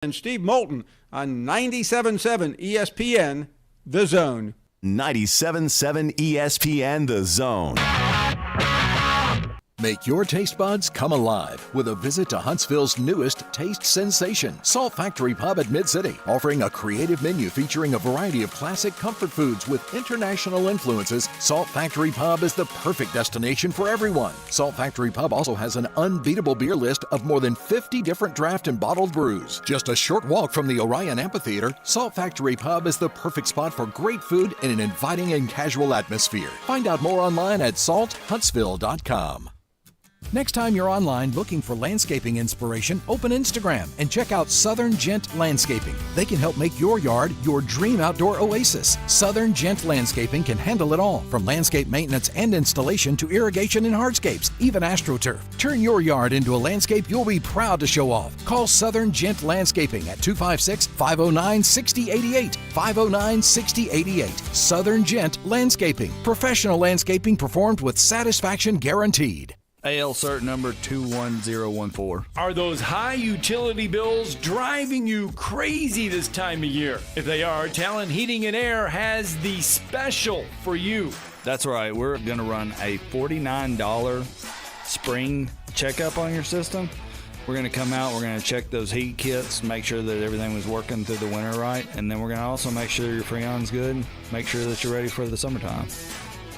and Steve Moulton on 97.7 ESPN, The Zone. 97.7 ESPN, The Zone. Make your taste buds come alive with a visit to Huntsville's newest taste sensation, Salt Factory Pub at Mid-City, offering a creative menu featuring a variety of classic comfort foods with international influences. Salt Factory Pub is the perfect destination for everyone. Salt Factory Pub also has an unbeatable beer list of more than 50 different draft and bottled brews. Just a short walk from the Orion Amphitheater, Salt Factory Pub is the perfect spot for great food in an inviting and casual atmosphere. Find out more online at salthuntsville.com. Next time you're online looking for landscaping inspiration, open Instagram and check out Southern Gent Landscaping. They can help make your yard your dream outdoor oasis. Southern Gent Landscaping can handle it all, from landscape maintenance and installation to irrigation and hardscapes, even AstroTurf. Turn your yard into a landscape you'll be proud to show off. Call Southern Gent Landscaping at 256-509-6088. 509-6088. Southern Gent Landscaping. Professional landscaping performed with satisfaction guaranteed. AL cert number 21014. Are those high utility bills driving you crazy this time of year? If they are, Talent Heating and Air has the special for you. That's right. We're going to run a $49 spring checkup on your system. We're going to come out, we're going to check those heat kits, make sure that everything was working through the winter right, and then we're going to also make sure your Freon's good, make sure that you're ready for the summertime.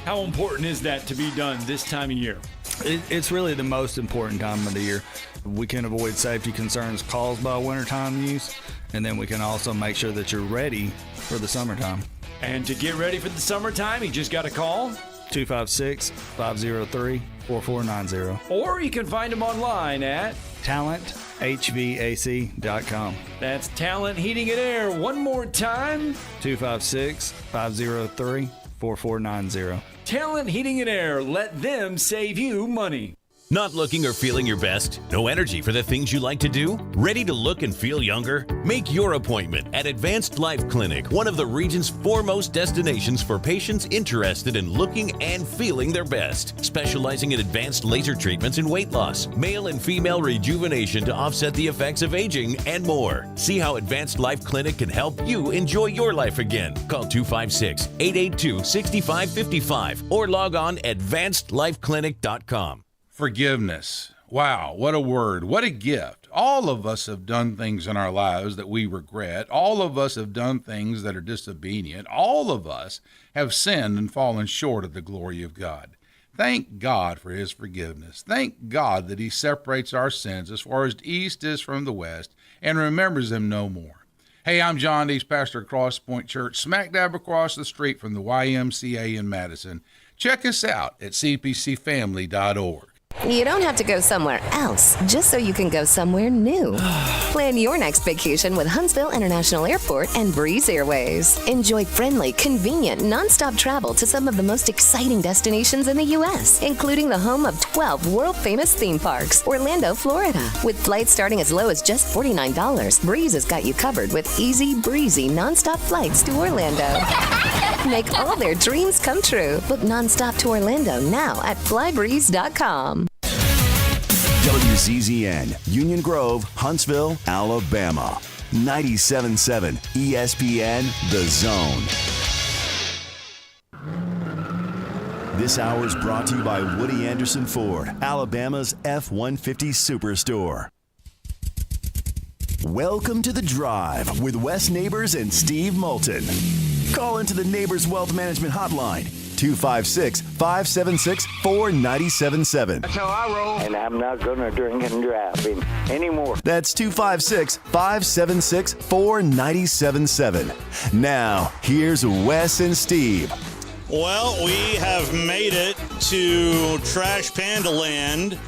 How important is that to be done this time of year? It's really the most important time of the year. We can avoid safety concerns caused by wintertime use, and then we can also make sure that you're ready for the summertime. And to get ready for the summertime, you just got to call 256-503-4490. Or you can find them online at talenthvac.com. That's Talent Heating and Air. One more time, 256-503-4490. Talent Heating and Air. Let them save you money. Not looking or feeling your best? No energy for the things you like to do? Ready to look and feel younger? Make your appointment at Advanced Life Clinic, one of the region's foremost destinations for patients interested in looking and feeling their best. Specializing in advanced laser treatments and weight loss, male and female rejuvenation to offset the effects of aging, and more. See how Advanced Life Clinic can help you enjoy your life again. Call 256-882-6555 or log on advancedlifeclinic.com. Forgiveness. Wow, what a word. What a gift. All of us have done things in our lives that we regret. All of us have done things that are disobedient. All of us have sinned and fallen short of the glory of God. Thank God for his forgiveness. Thank God that he separates our sins as far as the east is from the west and remembers them no more. Hey, I'm John Dees, pastor of Cross Point Church, smack dab across the street from the YMCA in Madison. Check us out at cpcfamily.org. You don't have to go somewhere else just so you can go somewhere new. Plan your next vacation with Huntsville International Airport and Breeze Airways. Enjoy friendly, convenient, nonstop travel to some of the most exciting destinations in the U.S., including the home of 12 world-famous theme parks, Orlando, Florida. With flights starting as low as just $49, Breeze has got you covered with easy, breezy, nonstop flights to Orlando. Make all their dreams come true. Book nonstop to Orlando now at flybreeze.com. WZZN, Union Grove, Huntsville, Alabama. 97.7 ESPN, The Zone. This hour is brought to you by Woody Anderson Ford, Alabama's F-150 Superstore. Welcome to The Drive with Wes Neighbors and Steve Moulton. Call into the Neighbors Wealth Management Hotline, 256-576-4977. That's how I roll. And I'm not going to drink and drive anymore. That's 256-576-4977. Now, here's Wes and Steve. Well, we have made it to Trash Panda Land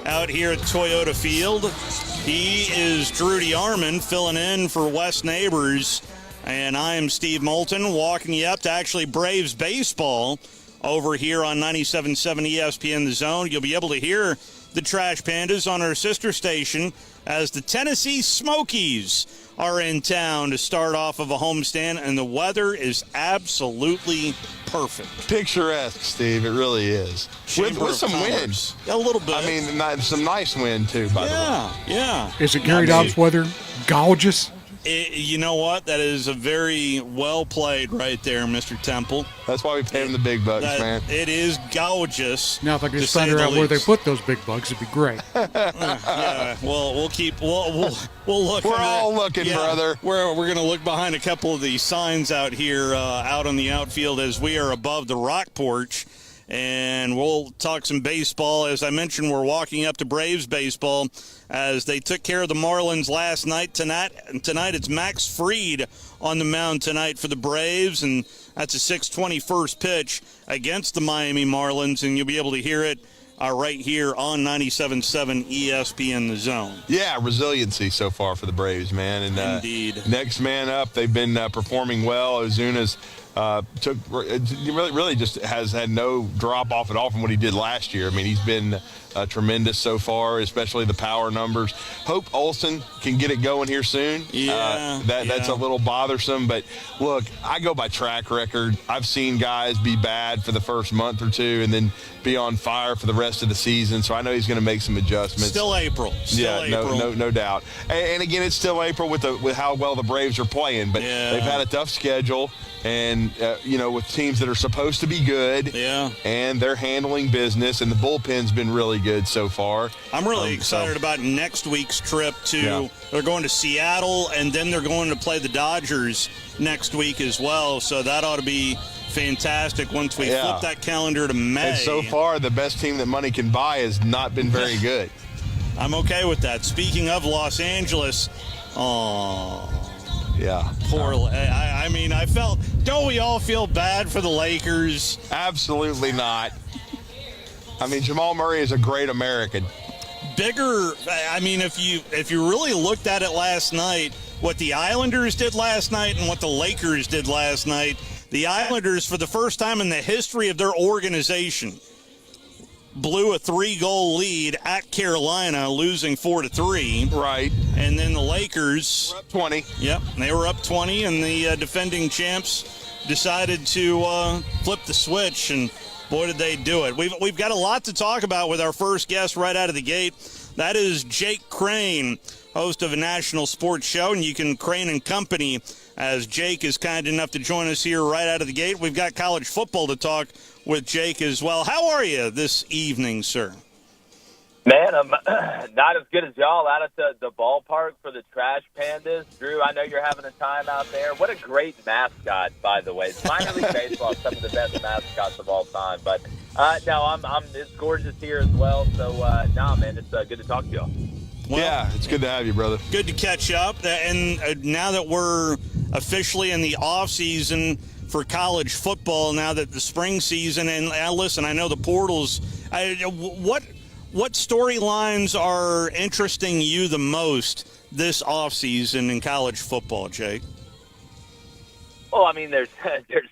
out here at Toyota Field. He is Drew DeArmond filling in for Wes Neighbors. And I am Steve Moulton, walking you up to actually Braves baseball over here on 97.7 ESPN The Zone. You'll be able to hear the Trash Pandas on our sister station as the Tennessee Smokies are in town to start off of a homestand, and the weather is absolutely perfect. Picturesque, Steve. It really is. With some wind. A little bit. I mean, some nice wind, too, by the way. Yeah. Is it Gary Dobbs weather? Gorgeous? You know what? That is a very well played right there, Mr. Temple. That's why we pay him the big bucks, man. It is gorgeous. Now, if I could just find out where they put those big bucks, it'd be great. Yeah, well, we'll look. We're all looking, brother. We're going to look behind a couple of these signs out here, out on the outfield as we are above the rock porch. And we'll talk some baseball. As I mentioned, we're walking up to Braves baseball as they took care of the Marlins last night. Tonight it's Max Fried on the mound tonight for the Braves, and that's a 6:20 first pitch against the Miami Marlins, and you'll be able to hear it right here on 97.7 ESPN The Zone. Yeah, resiliency so far for the Braves, man. And indeed. Next man up, they've been performing well. Ozuna's really just has had no drop off at all from what he did last year. I mean, he's been tremendous so far, especially the power numbers. Hope Olsen can get it going here soon. That's a little bothersome, but look, I go by track record. I've seen guys be bad for the first month or two and then be on fire for the rest of the season, so I know he's going to make some adjustments. Still April. No doubt. And again, it's still April with how well the Braves are playing, but they've had a tough schedule. And, with teams that are supposed to be good, and they're handling business, and the bullpen's been really good so far. I'm really excited about next week's trip they're going to Seattle, and then they're going to play the Dodgers next week as well. So that ought to be fantastic once we flip that calendar to May. And so far, the best team that money can buy has not been very good. I'm okay with that. Speaking of Los Angeles, yeah. I mean, don't we all feel bad for the Lakers? Absolutely not. I mean, Jamal Murray is a great American. If you really looked at it last night, what the Islanders did last night and what the Lakers did last night, the Islanders, for the first time in the history of their organization, blew a 3-goal lead at Carolina, losing 4-3. Right. And then the Lakers, up 20. Yep, they were up 20, and the defending champs decided to flip the switch, and boy, did they do it. We've got a lot to talk about with our first guest right out of the gate. That is Jake Crane, host of a national sports show, and you can Crane and Company, as Jake is kind enough to join us here right out of the gate. We've got college football to talk with Jake as well. How are you this evening, sir? Man, I'm not as good as y'all out at the ballpark for the Trash Pandas. Drew, I know you're having a time out there. What a great mascot, by the way. Minor League Baseball has some of the best mascots of all time. But, it's gorgeous here as well. So, man, it's good to talk to y'all. Well, it's good to have you, brother. Good to catch up. And now that we're officially in the off season for college football, now that the spring season, and listen, I know the portals, what storylines are interesting you the most this offseason in college football, Jake? Well, I mean, there's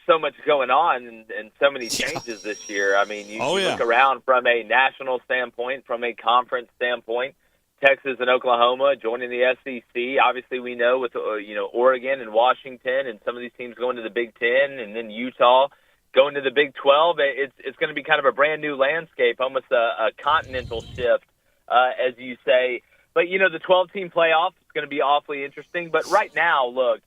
so much going on and so many changes this year. I mean, you look around from a national standpoint, from a conference standpoint, Texas and Oklahoma joining the SEC. Obviously, we know with Oregon and Washington and some of these teams going to the Big Ten, and then Utah going to the Big 12. It's going to be kind of a brand new landscape, almost a continental shift, as you say. But the 12-team playoff is going to be awfully interesting. But right now, look,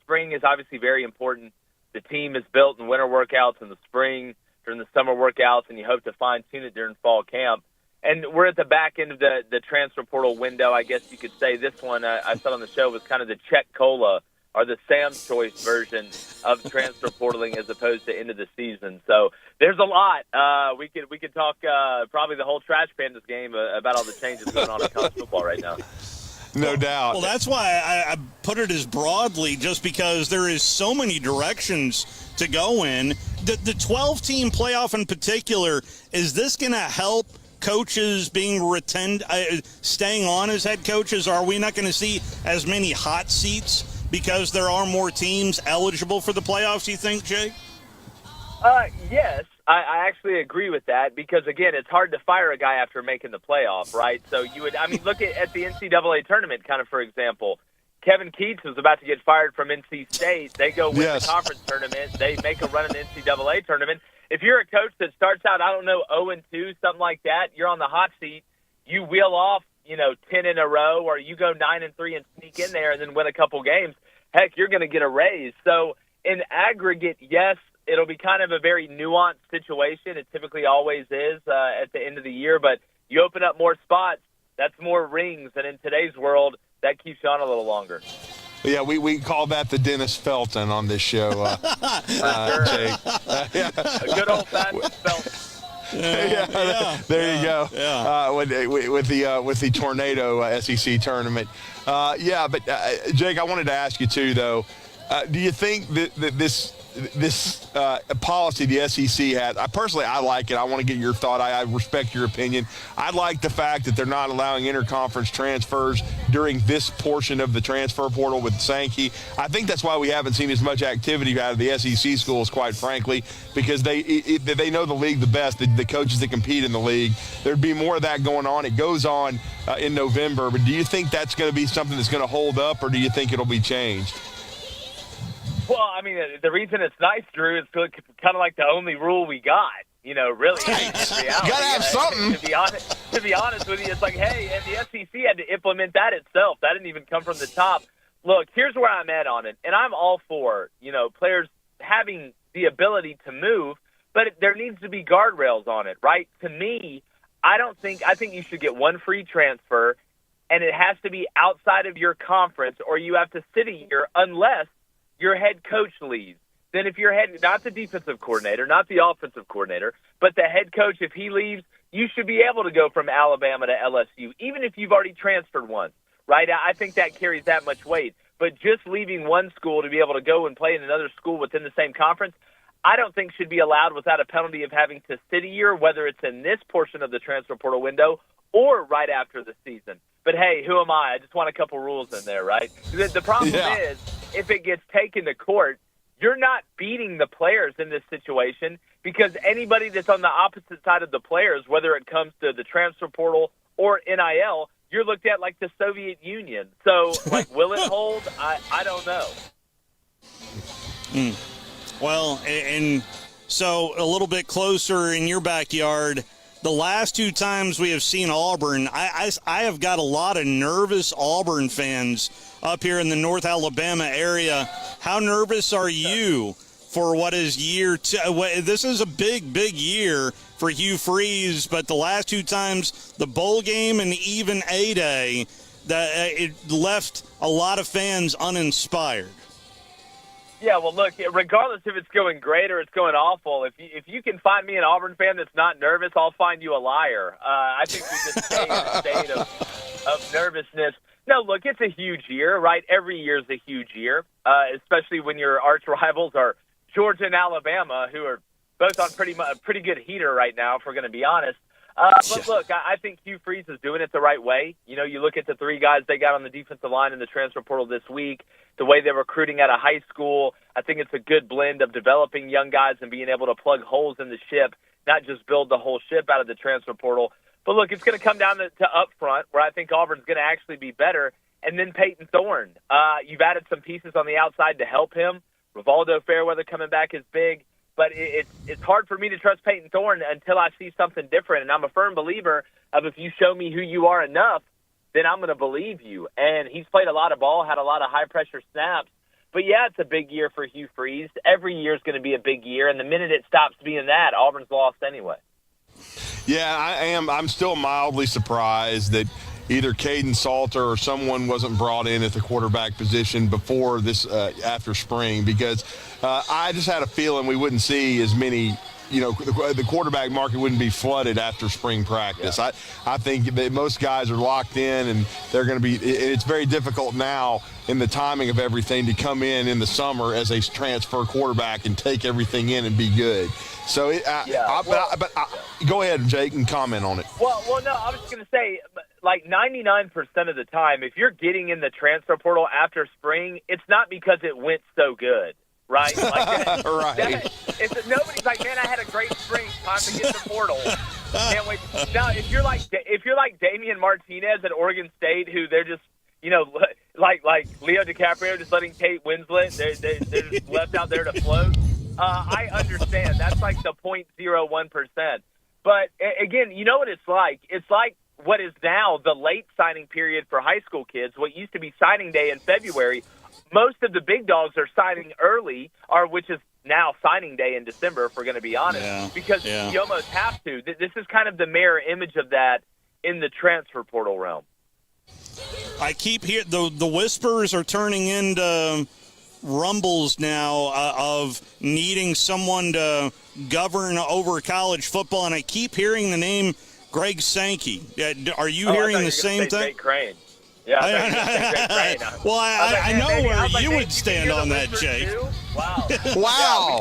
spring is obviously very important. The team is built in winter workouts in the spring, during the summer workouts, and you hope to fine-tune it during fall camp. And we're at the back end of the transfer portal window, I guess you could say. This one, I said on the show, was kind of the Czech Cola or the Sam's Choice version of transfer portaling as opposed to end of the season. So there's a lot. We could talk probably the whole Trash Pandas game about all the changes going on in college football right now. No doubt. Well, that's why I put it as broadly, just because there is so many directions to go in. The 12-team playoff in particular, is this going to help coaches being staying on as head coaches? Are we not going to see as many hot seats because there are more teams eligible for the playoffs, you think, Jake? Yes. I actually agree with that because, again, it's hard to fire a guy after making the playoff, right? So look at the NCAA tournament, kind of, for example. Kevin Keats was about to get fired from NC State. They go win the conference tournament. They make a run in the NCAA tournament. If you're a coach that starts out, 0-2, something like that, you're on the hot seat. You wheel off, 10 in a row, or you go 9-3 and sneak in there and then win a couple games. Heck, you're going to get a raise. So in aggregate, yes, it'll be kind of a very nuanced situation. It typically always is at the end of the year. But you open up more spots, that's more rings. And in today's world, that keeps you on a little longer. Yeah, we call that the Dennis Felton on this show, Jake. A good old-fashioned Felton. There you go. Yeah. With the Tornado SEC tournament. But Jake, I wanted to ask you too, though. Do you think that this policy the SEC has, I like it. I want to get your thought. I respect your opinion. I like the fact that they're not allowing interconference transfers during this portion of the transfer portal with Sankey. I think that's why we haven't seen as much activity out of the SEC schools, quite frankly, because they know the league the best, the coaches that compete in the league. There'd be more of that going on. It goes on in November. But do you think that's going to be something that's going to hold up, or do you think it'll be changed? Well, I mean, the reason it's nice, Drew, is kind of like the only rule we got. Really, in reality. You gotta have something. To be honest with you, it's like, hey, and the SEC had to implement that itself. That didn't even come from the top. Look, here's where I'm at on it, and I'm all for players having the ability to move, but there needs to be guardrails on it, right? To me, I think you should get one free transfer, and it has to be outside of your conference, or you have to sit a year unless your head coach leaves. Then if your not the defensive coordinator, not the offensive coordinator, but the head coach, if he leaves, you should be able to go from Alabama to LSU, even if you've already transferred once, right? I think that carries that much weight. But just leaving one school to be able to go and play in another school within the same conference, I don't think should be allowed without a penalty of having to sit a year, whether it's in this portion of the transfer portal window or right after the season. But, hey, who am I? I just want a couple rules in there, right? The problem is, if it gets taken to court, you're not beating the players in this situation because anybody that's on the opposite side of the players, whether it comes to the transfer portal or NIL, you're looked at like the Soviet Union. So, will it hold? I don't know. Well, and so a little bit closer in your backyard, the last two times we have seen Auburn, I have got a lot of nervous Auburn fans up here in the North Alabama area. How nervous are you for what is year two? This is a big, big year for Hugh Freeze, but the last two times, the bowl game and even A-Day, it left a lot of fans uninspired. Yeah, well, look, regardless if it's going great or it's going awful, if you can find me an Auburn fan that's not nervous, I'll find you a liar. I think we just stay in a state of nervousness. No, look, it's a huge year, right? Every year is a huge year, especially when your arch rivals are Georgia and Alabama, who are both on pretty good heater right now, if we're going to be honest. But look, I think Hugh Freeze is doing it the right way. You look at the three guys they got on the defensive line in the transfer portal this week, the way they're recruiting out of high school. I think it's a good blend of developing young guys and being able to plug holes in the ship, not just build the whole ship out of the transfer portal. But look, it's going to come down to up front, where I think Auburn's going to actually be better, and then Peyton Thorne. You've added some pieces on the outside to help him. Rivaldo Fairweather coming back is big. But it's hard for me to trust Peyton Thorne until I see something different. And I'm a firm believer of if you show me who you are enough, then I'm going to believe you. And he's played a lot of ball, had a lot of high-pressure snaps. But, yeah, it's a big year for Hugh Freeze. Every year is going to be a big year. And the minute it stops being that, Auburn's lost anyway. Yeah, I am. I'm still mildly surprised that either Caden Salter or someone wasn't brought in at the quarterback position before this after spring, because I just had a feeling we wouldn't see as many. The quarterback market wouldn't be flooded after spring practice. Yeah. I think that most guys are locked in, and they're going to be. It's very difficult now in the timing of everything to come in the summer as a transfer quarterback and take everything in and be good. So, go ahead, Jake, and comment on it. Well, no, I was just going to say, like 99% of the time, if you're getting in the transfer portal after spring, it's not because it went so good. right? Like that, Right. Nobody's like, man, I had a great spring. Time to get the portal. Can't wait. Now, if you're like Damian Martinez at Oregon State, who they're just, like Leo DiCaprio just letting Kate Winslet, they're just left out there to float. I understand. That's like the 0.01%. But again, you know what it's like? It's like what is now the late signing period for high school kids. What used to be signing day in February, most of the big dogs are signing early, which is now signing day in December, if we're going to be honest, because you almost have to. This is kind of the mirror image of that in the transfer portal realm. I keep hearing the whispers are turning into rumbles now of needing someone to govern over college football, and I keep hearing the name Greg Sankey. Are you hearing the same thing? Jake Crane. Yeah. Well, I know where you would stand on that, Jake. Too? Wow. Wow.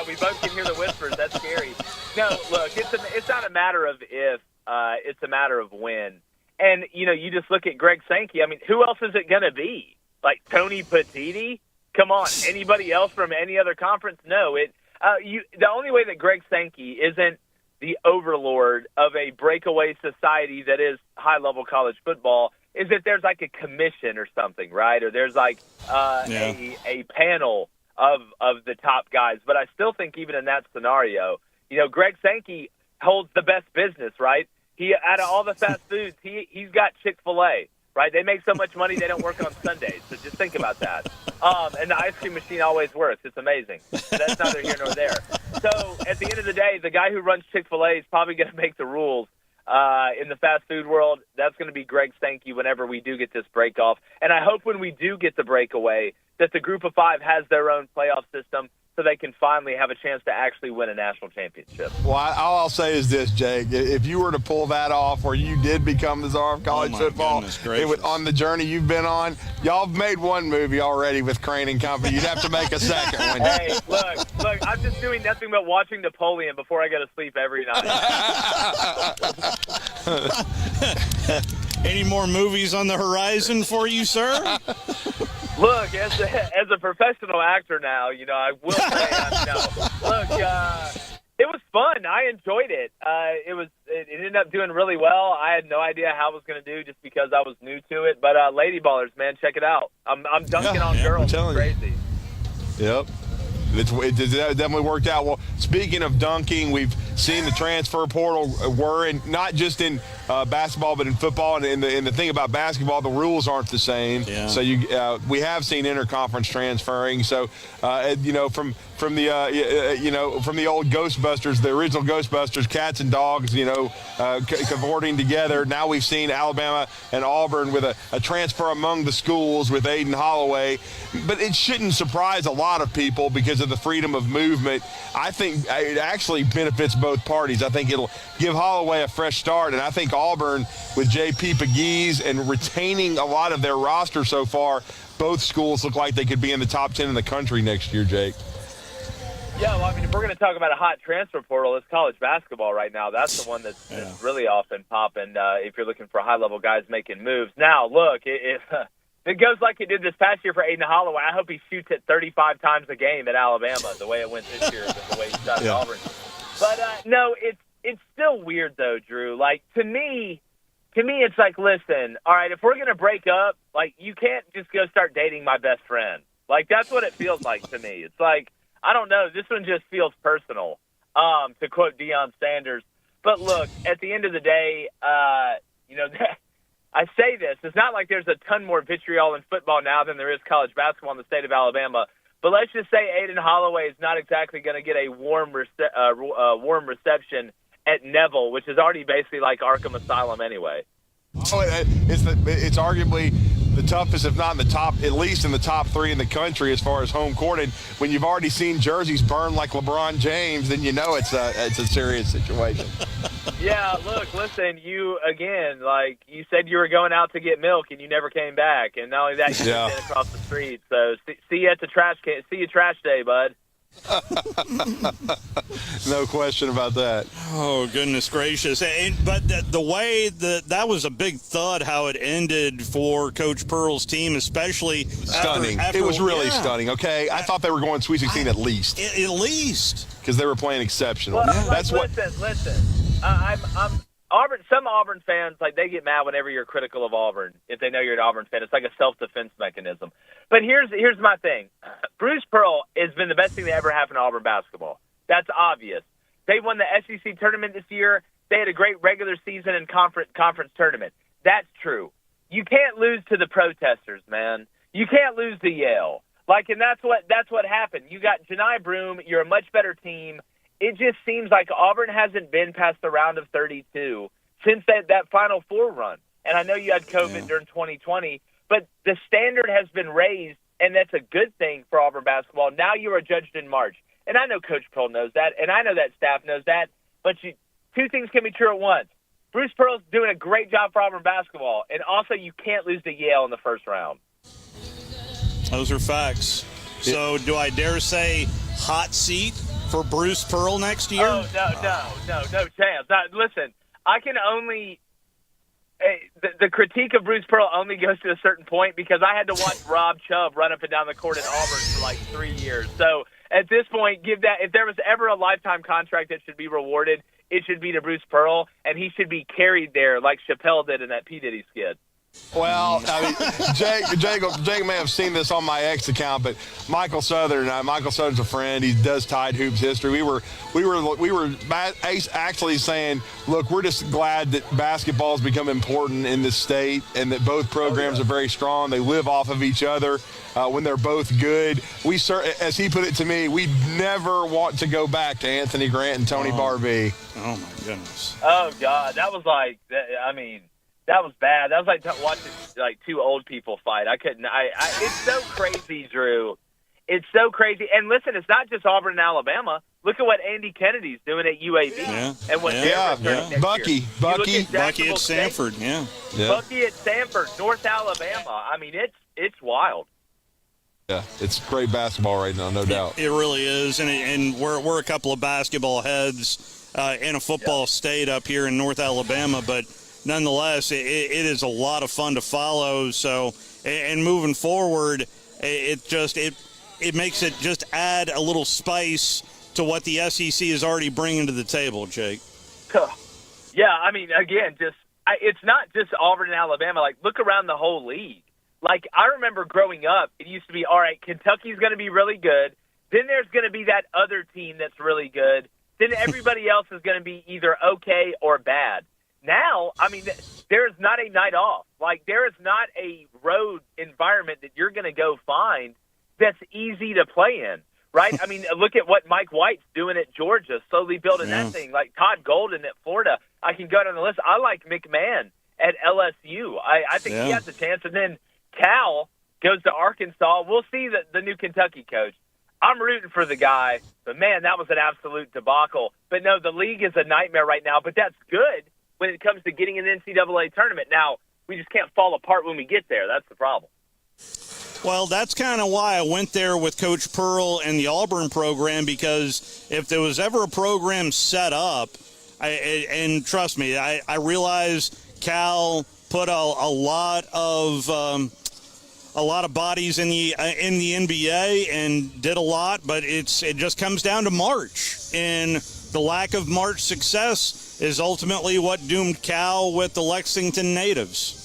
We both can hear the whispers. That's scary. No, look, it's not a matter of if, it's a matter of when. And, you just look at Greg Sankey. I mean, who else is it going to be? Like Tony Petitti? Come on. Anybody else from any other conference? No. The only way that Greg Sankey isn't the overlord of a breakaway society that is high-level college football is that there's like a commission or something, right? Or there's like a panel of the top guys. But I still think even in that scenario, Greg Sankey holds the best business, right? He out of all the fast foods, he's got Chick-fil-A, right? They make so much money they don't work on Sundays. So just think about that. And the ice cream machine always works. It's amazing. But that's neither here nor there. So at the end of the day, the guy who runs Chick-fil-A is probably going to make the rules in the fast food world. That's going to be Greg Sankey whenever we do get this break off. And I hope when we do get the breakaway that the Group of Five has their own playoff system so they can finally have a chance to actually win a national championship. Well, all I'll say is this, Jake. If you were to pull that off where you did become the czar of college football, on the journey you've been on, y'all have made one movie already with Crane and company. You'd have to make a second one. Hey, look, I'm just doing nothing but watching Napoleon before I go to sleep every night. Any more movies on the horizon for you, sir? Look, as a professional actor now, I will say, look, it was fun. I enjoyed it. It ended up doing really well. I had no idea how I was going to do just because I was new to it. But Lady Ballers, man, check it out. I'm dunking on girls. It's crazy. Yep. It definitely worked out. Well, speaking of dunking, we've seen the transfer portal not just in basketball, but in football. And the thing about basketball, the rules aren't the same. Yeah. So we have seen interconference transferring. So from the old Ghostbusters, the original Ghostbusters, cats and dogs, cavorting together. Now we've seen Alabama and Auburn with a transfer among the schools with Aiden Holloway. But it shouldn't surprise a lot of people because of the freedom of movement. I think it actually benefits both parties. I think it'll give Holloway a fresh start, and I think Auburn, with J.P. Pegues and retaining a lot of their roster so far, both schools look like they could be in the top 10 in the country next year, Jake. Yeah, well, I mean, if we're going to talk about a hot transfer portal, it's college basketball right now. That's the one that's really often popping if you're looking for high-level guys making moves. Now, look, if it goes like it did this past year for Aiden Holloway, I hope he shoots it 35 times a game at Alabama, the way it went this year, the way he shot at Auburn. But, no, it's still weird, though, Drew. Like, to me, it's like, listen, all right, if we're going to break up, like, you can't just go start dating my best friend. Like, that's what it feels like to me. It's like, I don't know, this one just feels personal, to quote Deion Sanders. But, look, at the end of the day, I say this. It's not like there's a ton more vitriol in football now than there is college basketball in the state of Alabama. But let's just say Aiden Holloway is not exactly going to get a warm reception at Neville, which is already basically like Arkham Asylum anyway. Oh, it's arguably the toughest, if not in the top, at least in the top 3 in the country as far as home court. And when you've already seen jerseys burn like LeBron James, then you know it's a serious situation. Yeah, look, listen, you said you were going out to get milk and you never came back. And not only that, you stand across the street. So see you at the trash day, bud. No question about that. Oh, goodness gracious. But the way that was a big thud how it ended for Coach Pearl's team, especially stunning. It was really stunning, okay? I thought they were going Sweet 16 at least. At least. Because they were playing exceptional. Well, That's listen. I'm Auburn. Some Auburn fans, they get mad whenever you're critical of Auburn if they know you're an Auburn fan. It's like a self-defense mechanism. But here's my thing. Bruce Pearl has been the best thing that ever happened to Auburn basketball. That's obvious. They won the SEC tournament this year. They had a great regular season and conference tournament. That's true. You can't lose to the protesters, man. You can't lose to Yale. And that's what happened. You got Janai Broome. You're a much better team. It just seems like Auburn hasn't been past the round of 32 since that Final Four run. And I know you had COVID during 2020, but the standard has been raised, and that's a good thing for Auburn basketball. Now you are judged in March. And I know Coach Pearl knows that, and I know that staff knows that, but two things can be true at once. Bruce Pearl's doing a great job for Auburn basketball, and also you can't lose to Yale in the first round. Those are facts. So do I dare say hot seat for Bruce Pearl next year? Oh, no chance. Listen, I can only the critique of Bruce Pearl only goes to a certain point because I had to watch Rob Chubb run up and down the court at Auburn for 3 years. So at this point, give that. If there was ever a lifetime contract that should be rewarded, it should be to Bruce Pearl, and he should be carried there like Chappelle did in that P. Diddy skit. Well, I mean, Jake may have seen this on my X account, but Michael Southern's a friend. He does Tide Hoops history. We were actually saying, look, we're just glad that basketball has become important in this state and that both programs are very strong. They live off of each other when they're both good. As he put it to me, we never want to go back to Anthony Grant and Tony Barbee. Oh, my goodness. Oh, God. That was that was bad. That was like watching two old people fight. I couldn't. It's so crazy, Drew. It's so crazy. And listen, it's not just Auburn and Alabama. Look at what Andy Kennedy's doing at UAB. And what Bucky at Stanford. Yeah. Bucky at Stanford, North Alabama. I mean, it's wild. Yeah, it's great basketball right now, no doubt. It really is, and we're a couple of basketball heads in a football state up here in North Alabama, but nonetheless, it is a lot of fun to follow. So, and moving forward, it makes it just add a little spice to what the SEC is already bringing to the table, Jake. Yeah, I mean, again, it's not just Auburn and Alabama. Look around the whole league. I remember growing up, it used to be, all right, Kentucky's going to be really good. Then there's going to be that other team that's really good. Then everybody else is going to be either okay or bad. Now, I mean, there is not a night off. There is not a road environment that you're going to go find that's easy to play in, right? I mean, look at what Mike White's doing at Georgia, slowly building that thing. Todd Golden at Florida. I can go down the list. I like McMahon at LSU. I think he has a chance. And then Cal goes to Arkansas. We'll see the new Kentucky coach. I'm rooting for the guy, but, man, that was an absolute debacle. But, no, the league is a nightmare right now, but that's good when it comes to getting an NCAA tournament. Now, we just can't fall apart when we get there. That's the problem. Well, that's kind of why I went there with Coach Pearl and the Auburn program, because if there was ever a program set up, and trust me, I realize Cal put a lot of bodies in the NBA and did a lot, but it just comes down to March, and the lack of March success is ultimately what doomed Cal with the Lexington natives.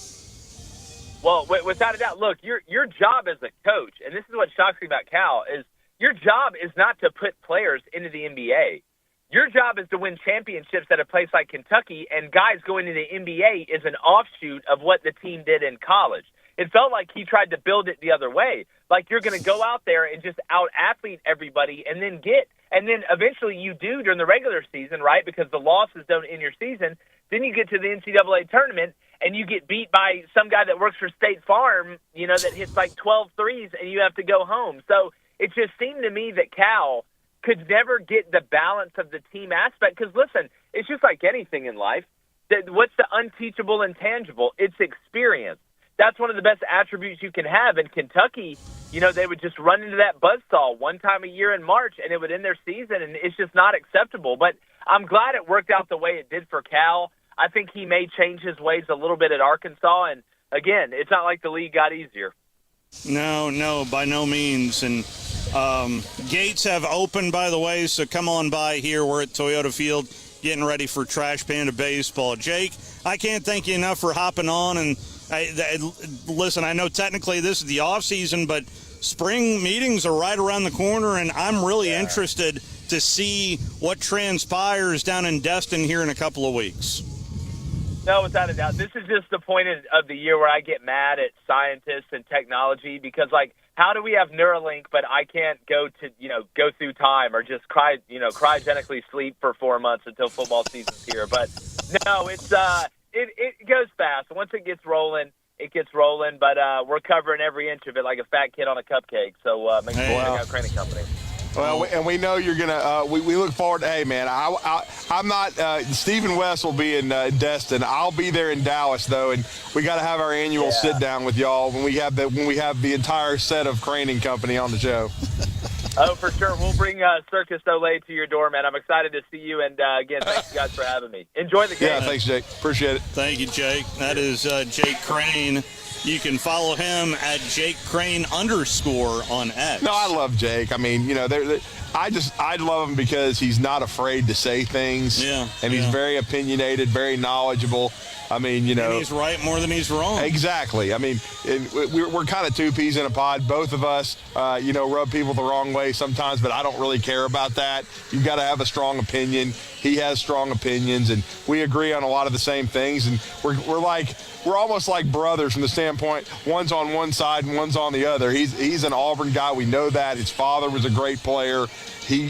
Well, without a doubt, look, your job as a coach, and this is what shocks me about Cal, is your job is not to put players into the NBA. Your job is to win championships at a place like Kentucky, and guys going into the NBA is an offshoot of what the team did in college. It felt like he tried to build it the other way. You're going to go out there and just out-athlete everybody and then eventually you do during the regular season, right, because the losses don't end your season. Then you get to the NCAA tournament, and you get beat by some guy that works for State Farm, that hits 12 threes, and you have to go home. So it just seemed to me that Cal could never get the balance of the team aspect. Because, listen, it's just like anything in life. What's the unteachable intangible? It's experience. that's one of the best attributes you can have. In Kentucky, they would just run into that buzzsaw one time a year in March, and it would end their season, and it's just not acceptable. But I'm glad it worked out the way it did for Cal. I think he may change his ways a little bit at Arkansas, and again, it's not like the league got easier. No, by no means. And gates have opened, by the way, so come on by here. We're at Toyota Field getting ready for Trash Panda Baseball. Jake, I can't thank you enough for hopping on. And listen, I know technically this is the off season, but spring meetings are right around the corner, and I'm really interested to see what transpires down in Destin here in a couple of weeks. No, without a doubt. This is just the point of the year where I get mad at scientists and technology because, how do we have Neuralink, but I can't go through time or just cryogenically sleep for 4 months until football season's here? But no, it goes fast. Once it gets rolling, it gets rolling. But we're covering every inch of it like a fat kid on a cupcake. So make sure you check out Crane & Company. Well, and we know you're gonna. We look forward to. Hey, man, I'm not. Stephen West will be in Destin. I'll be there in Dallas though, and we got to have our annual sit down with y'all when we have the entire set of Crane & Company on the show. Oh, for sure. We'll bring Circus Olay to your door, man. I'm excited to see you, and again, thanks you guys for having me. Enjoy the game. Yeah, thanks, Jake. Appreciate it. Thank you, Jake. That is Jake Crane. You can follow him at Jake Crane _ on X. No, I love Jake. I mean, I love him because he's not afraid to say things. Yeah. And he's very opinionated, very knowledgeable. I mean, And he's right more than he's wrong. Exactly. I mean, we're kind of two peas in a pod. Both of us, rub people the wrong way sometimes, but I don't really care about that. You've got to have a strong opinion. He has strong opinions, and we agree on a lot of the same things. And we're almost like brothers from the standpoint, one's on one side and one's on the other. He's an Auburn guy. We know that. His father was a great player. He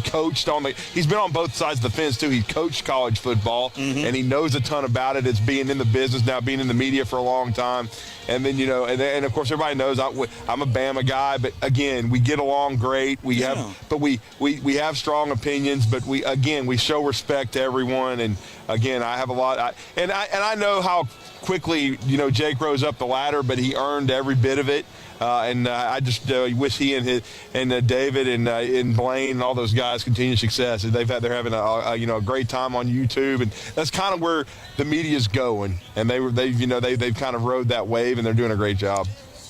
coached he's been on both sides of the fence too. He coached college football, and he knows a ton about it. It's being in the business now, being in the media for a long time. And then, and of course everybody knows I'm a Bama guy, but again, we get along great. We have strong opinions, but we show respect to everyone. And again, I have a lot, and I know how quickly, Jake rose up the ladder, but he earned every bit of it. I just wish he and David and Blaine and all those guys continued success. They're having a great time on YouTube, and that's kind of where the media's going. And they've kind of rode that wave, and they're doing a great job.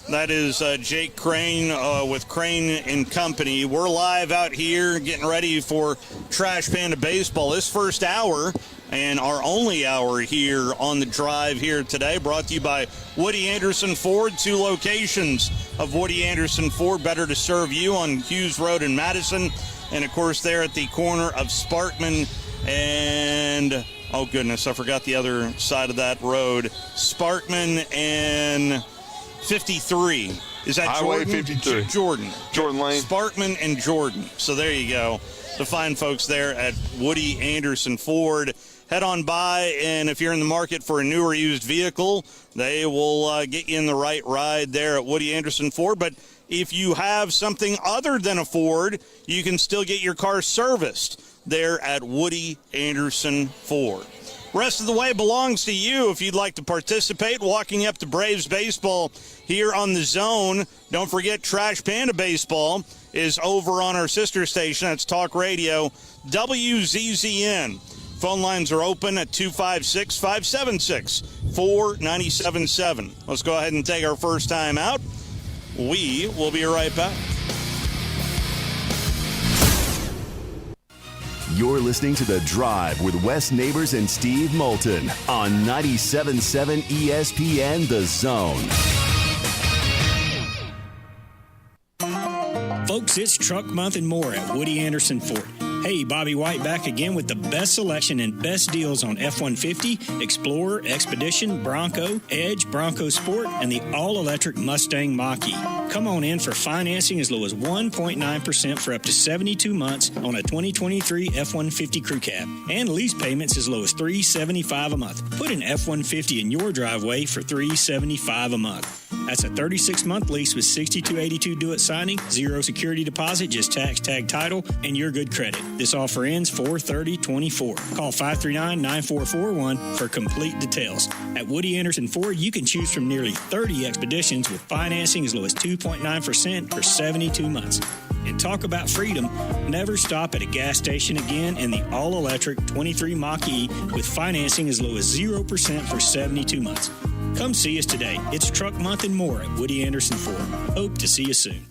That is Jake Crane with Crane & Company. We're live out here getting ready for Trash Panda Baseball. This first hour and our only hour here on the drive here today, brought to you by Woody Anderson Ford. 2 locations of Woody Anderson Ford, better to serve you on Hughes Road in Madison. And, of course, there at the corner of Sparkman and, oh, goodness, I forgot the other side of that road. Sparkman and 53. Is that Highway Jordan? 53. Jordan Lane. Sparkman and Jordan. So there you go. The fine folks there at Woody Anderson Ford. Head on by, and if you're in the market for a new or used vehicle, they will get you in the right ride there at Woody Anderson Ford. But if you have something other than a Ford, you can still get your car serviced there at Woody Anderson Ford. Rest of the way belongs to you if you'd like to participate. Walking up to Braves baseball here on the Zone. Don't forget Trash Panda Baseball is over on our sister station. That's Talk Radio, WZZN. Phone lines are open at 256-576-4977. Let's go ahead and take our first time out. We will be right back. You're listening to The Drive with Wes Neighbors and Steve Moulton on 97.7 ESPN The Zone. Folks, it's Truck Month and more at Woody Anderson Ford. Hey, Bobby White back again with the best selection and best deals on F-150, Explorer, Expedition, Bronco, Edge, Bronco Sport, and the all-electric Mustang Mach-E. Come on in for financing as low as 1.9% for up to 72 months on a 2023 F-150 Crew Cab, and lease payments as low as $375 a month. Put an F-150 in your driveway for $375 a month. That's a 36-month lease with $62.82 due at signing, 0 security deposit, just tax tag title, and your good credit. This offer ends 4/30/24. Call 539-9441 for complete details. At Woody Anderson Ford, you can choose from nearly 30 expeditions with financing as low as 2.9% for 72 months. And talk about freedom. Never stop at a gas station again in the all-electric 23 Mach-E with financing as low as 0% for 72 months. Come see us today. It's Truck Month and more at Woody Anderson Ford. Hope to see you soon.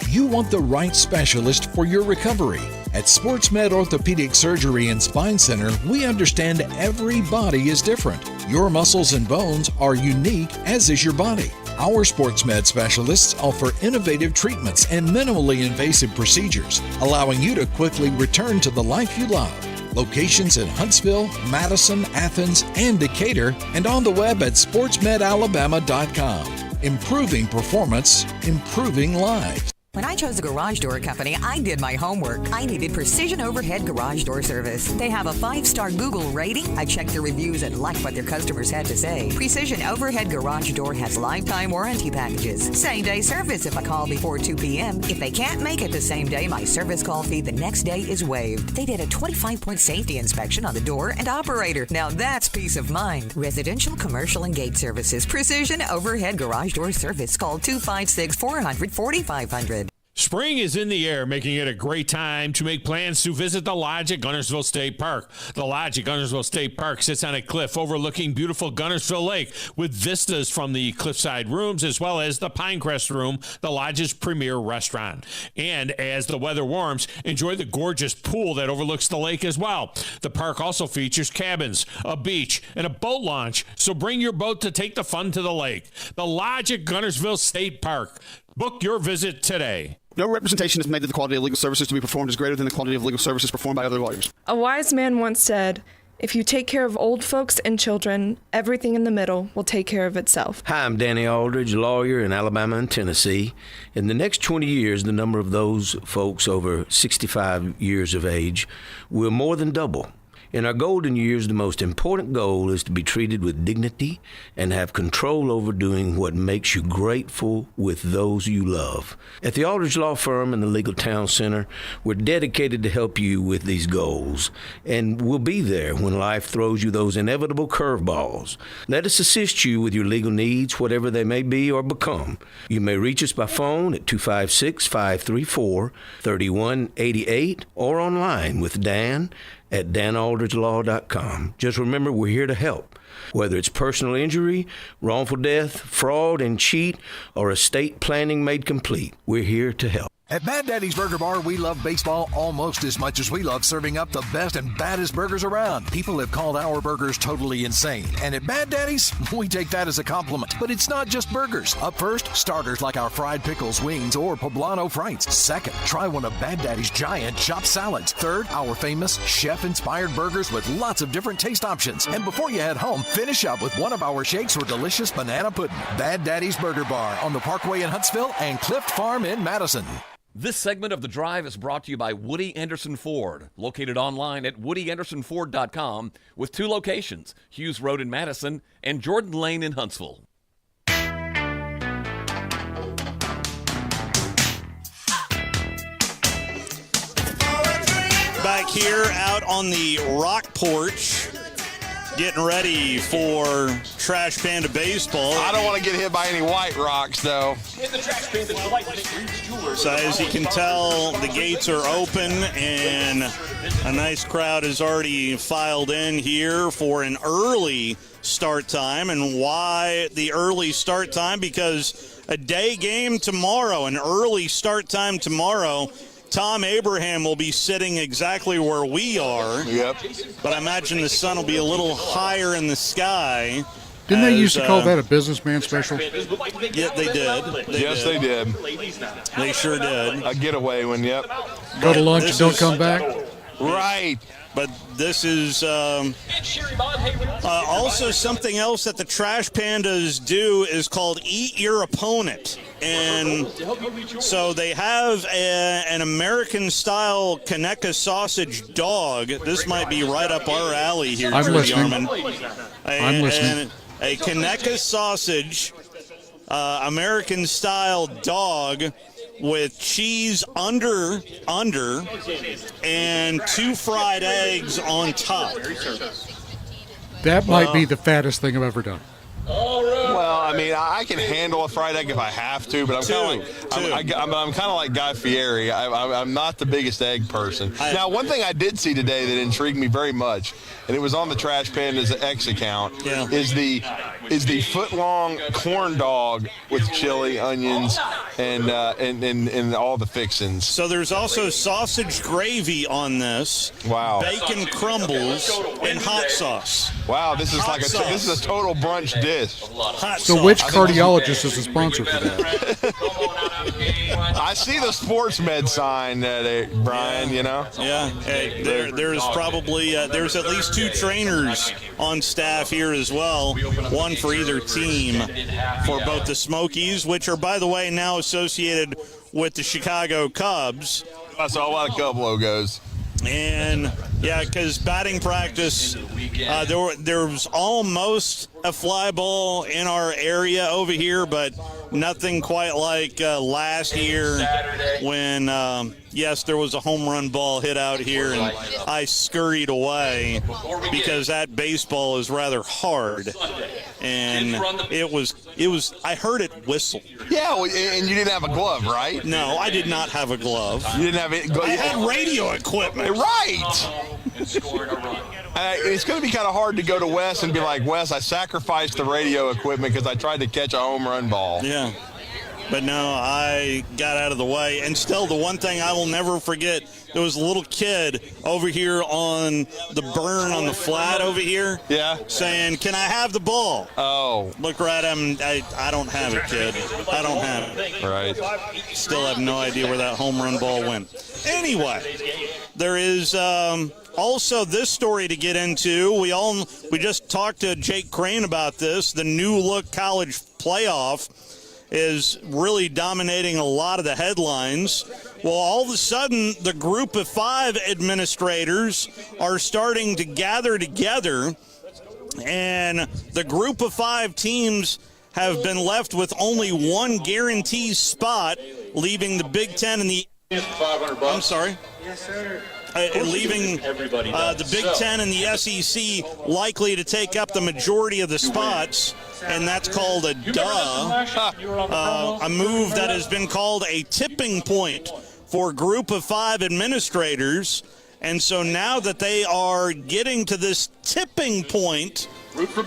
You want the right specialist for your recovery. At SportsMed Orthopedic Surgery and Spine Center, we understand every body is different. Your muscles and bones are unique, as is your body. Our SportsMed specialists offer innovative treatments and minimally invasive procedures, allowing you to quickly return to the life you love. Locations in Huntsville, Madison, Athens, and Decatur, and on the web at sportsmedalabama.com. Improving performance, improving lives. When I chose a garage door company, I did my homework. I needed Precision Overhead Garage Door Service. They have a 5-star Google rating. I checked their reviews and liked what their customers had to say. Precision Overhead Garage Door has lifetime warranty packages. Same-day service if I call before 2 p.m. If they can't make it the same day, my service call fee the next day is waived. They did a 25-point safety inspection on the door and operator. Now that's peace of mind. Residential, commercial, and gate services. Precision Overhead Garage Door Service. Call 256-400-4500. Spring is in the air, making it a great time to make plans to visit the Lodge at Guntersville State Park. The Lodge at Guntersville State Park sits on a cliff overlooking beautiful Guntersville Lake with vistas from the cliffside rooms as well as the Pinecrest Room, the Lodge's premier restaurant. And as the weather warms, enjoy the gorgeous pool that overlooks the lake as well. The park also features cabins, a beach, and a boat launch, so bring your boat to take the fun to the lake. The Lodge at Guntersville State Park. Book your visit today. No representation is made that the quality of legal services to be performed is greater than the quality of legal services performed by other lawyers. A wise man once said, if you take care of old folks and children, everything in the middle will take care of itself. Hi, I'm Danny Aldridge, lawyer in Alabama and Tennessee. In the next 20 years, the number of those folks over 65 years of age will more than double. In our golden years, the most important goal is to be treated with dignity and have control over doing what makes you grateful with those you love. At the Aldridge Law Firm and the Legal Town Center, we're dedicated to help you with these goals, and we'll be there when life throws you those inevitable curveballs. Let us assist you with your legal needs, whatever they may be or become. You may reach us by phone at 256-534-3188 or online with Dan at danaldridgelaw.com. Just remember, we're here to help. Whether it's personal injury, wrongful death, fraud and cheat, or estate planning made complete, we're here to help. At Bad Daddy's Burger Bar, we love baseball almost as much as we love serving up the best and baddest burgers around. People have called our burgers totally insane. And at Bad Daddy's, we take that as a compliment. But it's not just burgers. Up first, starters like our fried pickles, wings, or poblano frites. Second, try one of Bad Daddy's giant chopped salads. Third, our famous chef-inspired burgers with lots of different taste options. And before you head home, finish up with one of our shakes or delicious banana pudding. Bad Daddy's Burger Bar on the Parkway in Huntsville and Clift Farm in Madison. This segment of The Drive is brought to you by Woody Anderson Ford, located online at woodyandersonford.com with 2 locations, Hughes Road in Madison and Jordan Lane in Huntsville. Back here out on the rock porch, getting ready for Trash Panda Baseball. I don't want to get hit by any white rocks, though. So as you can tell, the gates are open, and a nice crowd has already filed in here for an early start time. And why the early start time? Because a day game tomorrow, an early start time tomorrow. Tom Abraham will be sitting exactly where we are. Yep. But I imagine the sun will be a little higher in the sky. Didn't they used to call that a businessman special? Yeah, they did. They did. They sure did. A getaway one, yep. Go to lunch and don't come back? Right. But this is also something else that the Trash Pandas do is called Eat Your Opponent. And so they have an American-style Kaneka sausage dog. This might be right up our alley here, I'm listening. DeArmond. I'm listening. A Kaneka sausage American-style dog with cheese under, and 2 fried eggs on top. That might be the fattest thing I've ever done. Well, I mean, I can handle a fried egg if I have to, but I'm kind of like Guy Fieri. I'm not the biggest egg person. Now, one thing I did see today that intrigued me very much, and it was on the Trash Panda's X account, is the foot-long corn dog with chili, onions, and all the fixins. So there's also sausage gravy on this. Wow. Bacon crumbles and hot sauce. Wow, this is this is a total brunch dish. So which cardiologist is the sponsor for that? I see the sports med sign, Brian, you know? Yeah. Hey, there's probably, there's at least 2 trainers on staff here as well, one for either team for both the Smokies, which are, by the way, now associated with the Chicago Cubs. I saw a lot of Cub logos. And, yeah, because batting practice, there was almost a fly ball in our area over here, but nothing quite like last year when, yes, there was a home run ball hit out here, and I scurried away because that baseball is rather hard. And it was, I heard it whistle. Yeah, and you didn't have a glove, right? No, I did not have a glove. You didn't have it? I had radio equipment. Right. It's going to be kind of hard to go to Wes and be like, Wes, I sacrificed the radio equipment because I tried to catch a home run ball. Yeah. But no, I got out of the way. And still, the one thing I will never forget, there was a little kid over here on the burn on the flat over here. Yeah. Saying, can I have the ball? Oh. Look right at him. I don't have it, kid. I don't have it. Right. Still have no idea where that home run ball went. Anyway, there is also this story to get into. We just talked to Jake Crane about this. The new look college playoff is really dominating a lot of the headlines. Well, all of a sudden, the group of 5 administrators are starting to gather together, and the group of 5 teams have been left with only one guaranteed spot, leaving the Big Ten and the... I'm sorry? Yes, sir. Leaving the Big Ten and the SEC likely to take up the majority of the spots, and that's called a a move that has been called a tipping point for a group of 5 administrators. And so now that they are getting to this tipping point,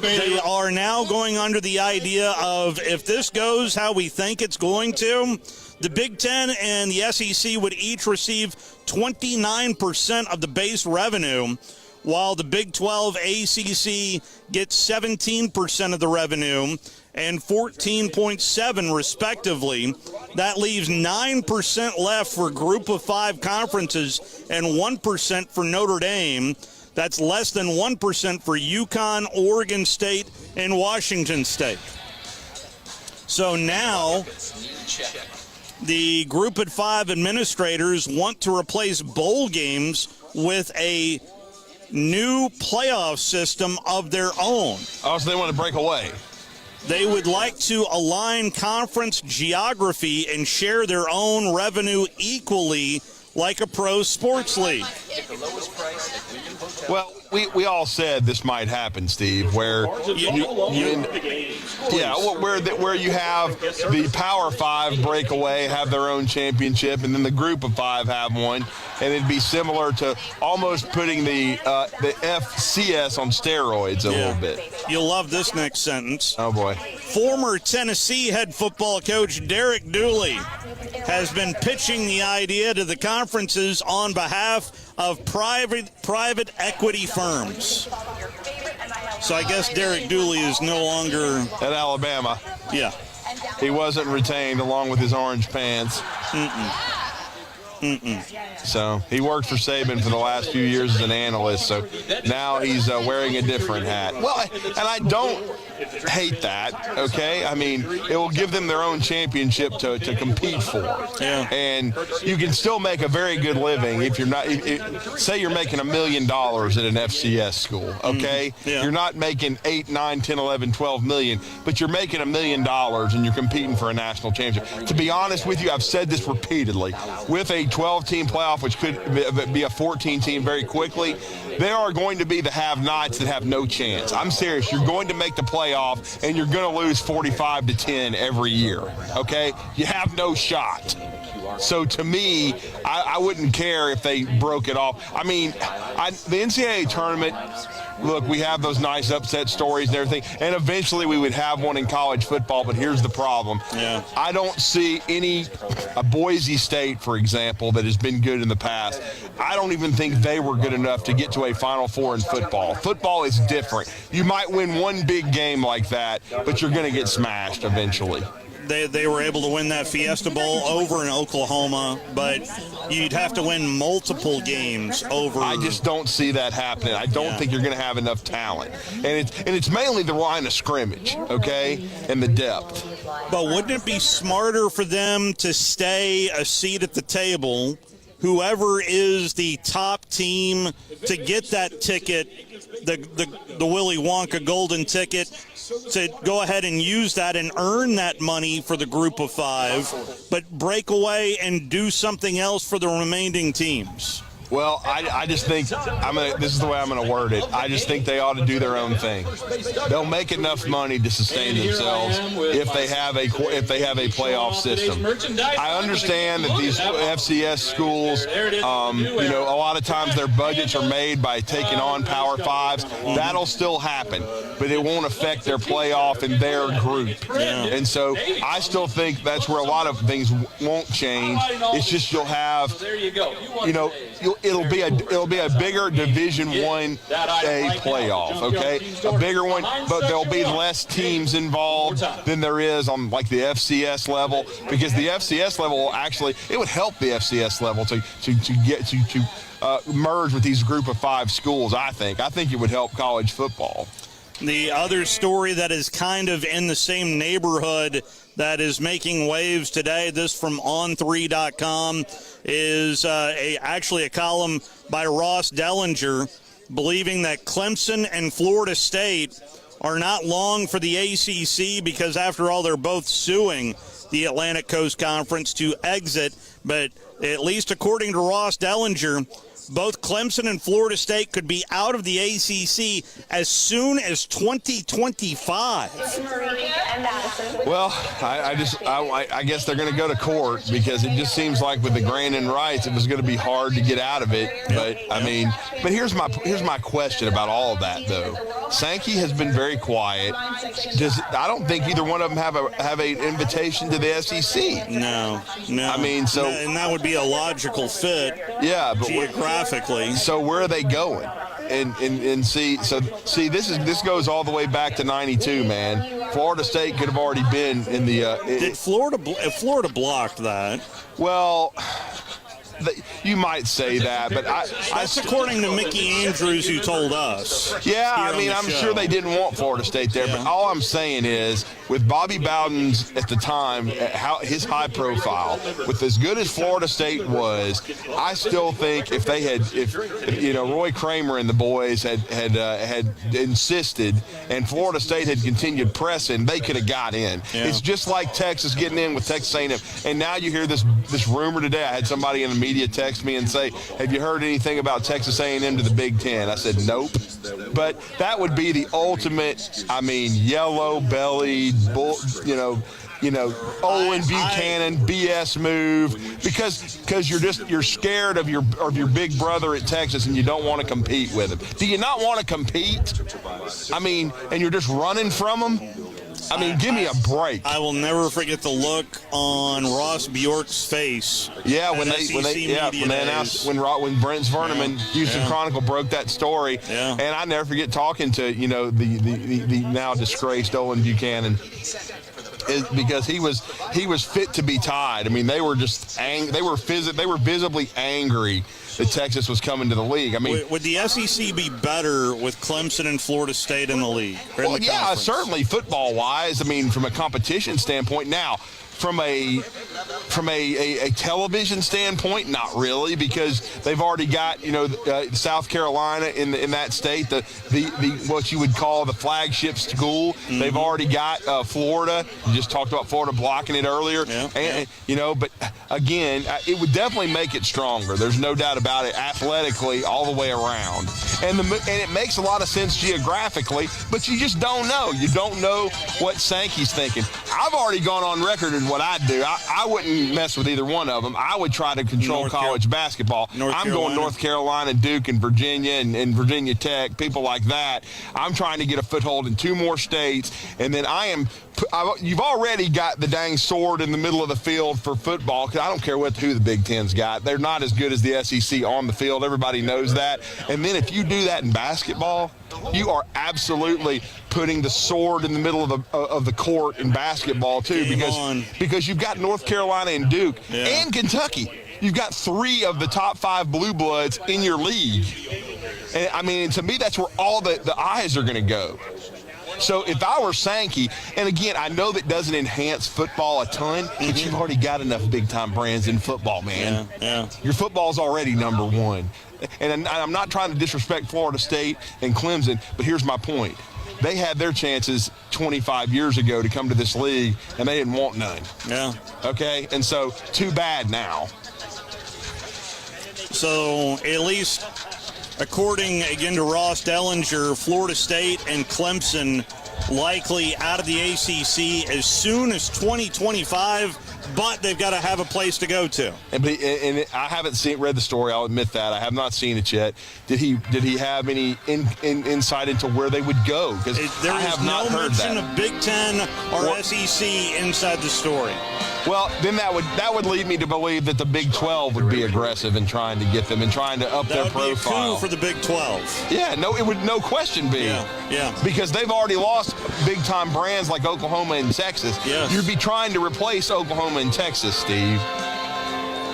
they are now going under the idea of, if this goes how we think it's going to, the Big Ten and the SEC would each receive 29% of the base revenue, while the Big 12 ACC gets 17% of the revenue and 14.7% respectively. That leaves 9% left for Group of 5 conferences and 1% for Notre Dame. That's less than 1% for UConn, Oregon State, and Washington State. So now the Group of 5 administrators want to replace bowl games with a new playoff system of their own. Oh, so they want to break away. They would like to align conference geography and share their own revenue equally like a pro sports league. Well, we all said this might happen, Steve, where where you have the Power 5 break away, have their own championship, and then the Group of 5 have one, and it'd be similar to almost putting the FCS on steroids a little bit. You'll love this next sentence. Oh boy. Former Tennessee head football coach Derek Dooley has been pitching the idea to the conferences on behalf of private equity firms. So I guess Derek Dooley is no longer at Alabama. Yeah. He wasn't retained along with his orange pants. So he worked for Saban for the last few years as an analyst. So now he's wearing a different hat. Well, and I don't hate that, okay? I mean, it will give them their own championship to compete for. Yeah. And you can still make a very good living if you're not, say you're making $1 million at an FCS school, okay? Yeah. You're not making 8, 9, 10, 11, 12 million, but you're making $1 million and you're competing for a national championship. To be honest with you, I've said this repeatedly, with a 12-team playoff, which could be a 14-team very quickly, there are going to be the have-nots that have no chance. I'm serious. You're going to make the playoff, and you're going to lose 45-10 every year, okay? You have no shot. So to me, I wouldn't care if they broke it off. I mean, the NCAA tournament, look, we have those nice upset stories and everything, and eventually we would have one in college football, but here's the problem. Yeah. I don't see a Boise State, for example, that has been good in the past. I don't even think they were good enough to get to a Final Four in football. Football is different. You might win one big game like that, but you're going to get smashed eventually. They were able to win that Fiesta Bowl over in Oklahoma, but you'd have to win multiple games over. I just don't see that happening. I don't think you're going to have enough talent. And it's mainly the line of scrimmage, okay, and the depth. But wouldn't it be smarter for them to stay a seat at the table, whoever is the top team, to get that ticket, the Willy Wonka golden ticket, to go ahead and use that and earn that money for the group of 5, but break away and do something else for the remaining teams? Well, I just think this is the way I'm going to word it. I just think they ought to do their own thing. They'll make enough money to sustain themselves if they have a playoff system. I understand that these FCS schools, a lot of times their budgets are made by taking on Power 5s. That'll still happen, but it won't affect their playoff in their group. And so I still think that's where a lot of things won't change. It's just you'll have, it'll be a bigger Division I playoff, okay? A bigger one, but there'll be less teams involved than there is on like the FCS level, because the FCS level it would help the FCS level to merge with these group of 5 schools. I think it would help college football. The other story that is kind of in the same neighborhood that is making waves today, this from On3.com, is actually a column by Ross Dellinger, believing that Clemson and Florida State are not long for the ACC because, after all, they're both suing the Atlantic Coast Conference to exit. But at least according to Ross Dellinger, both Clemson and Florida State could be out of the ACC as soon as 2025. Well, I guess they're going to go to court, because it just seems like with the grant rights, it was going to be hard to get out of it. But here's my question about all of that, though. Sankey has been very quiet. I don't think either one of them have an invitation to the SEC. No. I mean, and that would be a logical fit. Yeah, but geographically. So where are they going? And see, this goes all the way back to '92, man. Florida State could have already been in the. Did Florida blocked that? Well, you might say that, but that's according to Mickey Andrews, who told us. Yeah, I'm sure they didn't want Florida State there, but all I'm saying is, with Bobby Bowden's, at the time, his high profile, with as good as Florida State was, I still think if Roy Kramer and the boys had insisted, and Florida State had continued pressing, they could have got in. Yeah. It's just like Texas getting in with Texas A&M, and now you hear this rumor today. I had somebody in the media text me and say, "Have you heard anything about Texas A&M to the Big Ten?" I said, "Nope." But that would be the ultimate, yellow-bellied, Owen Buchanan BS move, because you're scared of your big brother at Texas and you don't want to compete with him. Do you not want to compete? And you're just running from him? Give me a break. I will never forget the look on Ross Bjork's face. Yeah, when they announced when Brent Zverneman, Houston Chronicle, broke that story. Yeah. And I never forget talking to the now disgraced Owen Buchanan. because he was fit to be tied. I mean, they were just they were visibly angry that Texas was coming to the league. I mean, would the SEC be better with Clemson and Florida State in the league? Well, yeah, certainly football-wise. I mean, from a competition standpoint. Now, from a television standpoint, not really, because they've already got South Carolina in that state, the what you would call the flagship school. Mm-hmm. They've already got Florida. You just talked about Florida blocking it earlier, But again, it would definitely make it stronger. There's no doubt about it. Athletically, all the way around, and it makes a lot of sense geographically, but you just don't know. You don't know what Sankey's thinking. I've already gone on record in what I'd do. I wouldn't mess with either one of them. I would try to control college basketball. I'm going North Carolina, Duke, and Virginia, and Virginia Tech, people like that. I'm trying to get a foothold in 2 more states, and then you've already got the dang sword in the middle of the field for football, because I don't care who the Big Ten's got. They're not as good as the SEC on the field. Everybody knows that. And then if you do that in basketball, you are absolutely putting the sword in the middle of the court in basketball too, because you've got North Carolina and Duke and Kentucky. You've got 3 of the top 5 blue bloods in your league. And I mean, to me, that's where all the eyes are going to go. So if I were Sankey, and again, I know that doesn't enhance football a ton, but you've already got enough big-time brands in football, man. Yeah. Your football's already number 1. And I'm not trying to disrespect Florida State and Clemson, but here's my point. They had their chances 25 years ago to come to this league, and they didn't want none. Yeah. Okay? And so, too bad now. So, at least, according, again, to Ross Dellinger, Florida State and Clemson likely out of the ACC as soon as 2025, but they've got to have a place to go to. And I haven't read the story. I'll admit that I have not seen it yet. Did he have any insight into where they would go? Because I have not heard that. There is no mention of Big Ten or SEC inside the story. Well, then that would lead me to believe that the Big 12 would be aggressive in trying to get them and trying to up their profile. That would be a coup for the Big 12. Yeah, it would no question be. Yeah. Because they've already lost big-time brands like Oklahoma and Texas. Yes. You'd be trying to replace Oklahoma and Texas, Steve.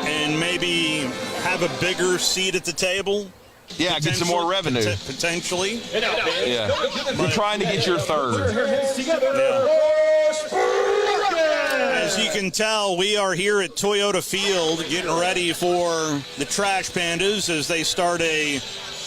And maybe have a bigger seat at the table. Yeah, get some more revenue. Potentially. Yeah. You're trying to get your third. As you can tell, we are here at Toyota Field getting ready for the Trash Pandas as they start a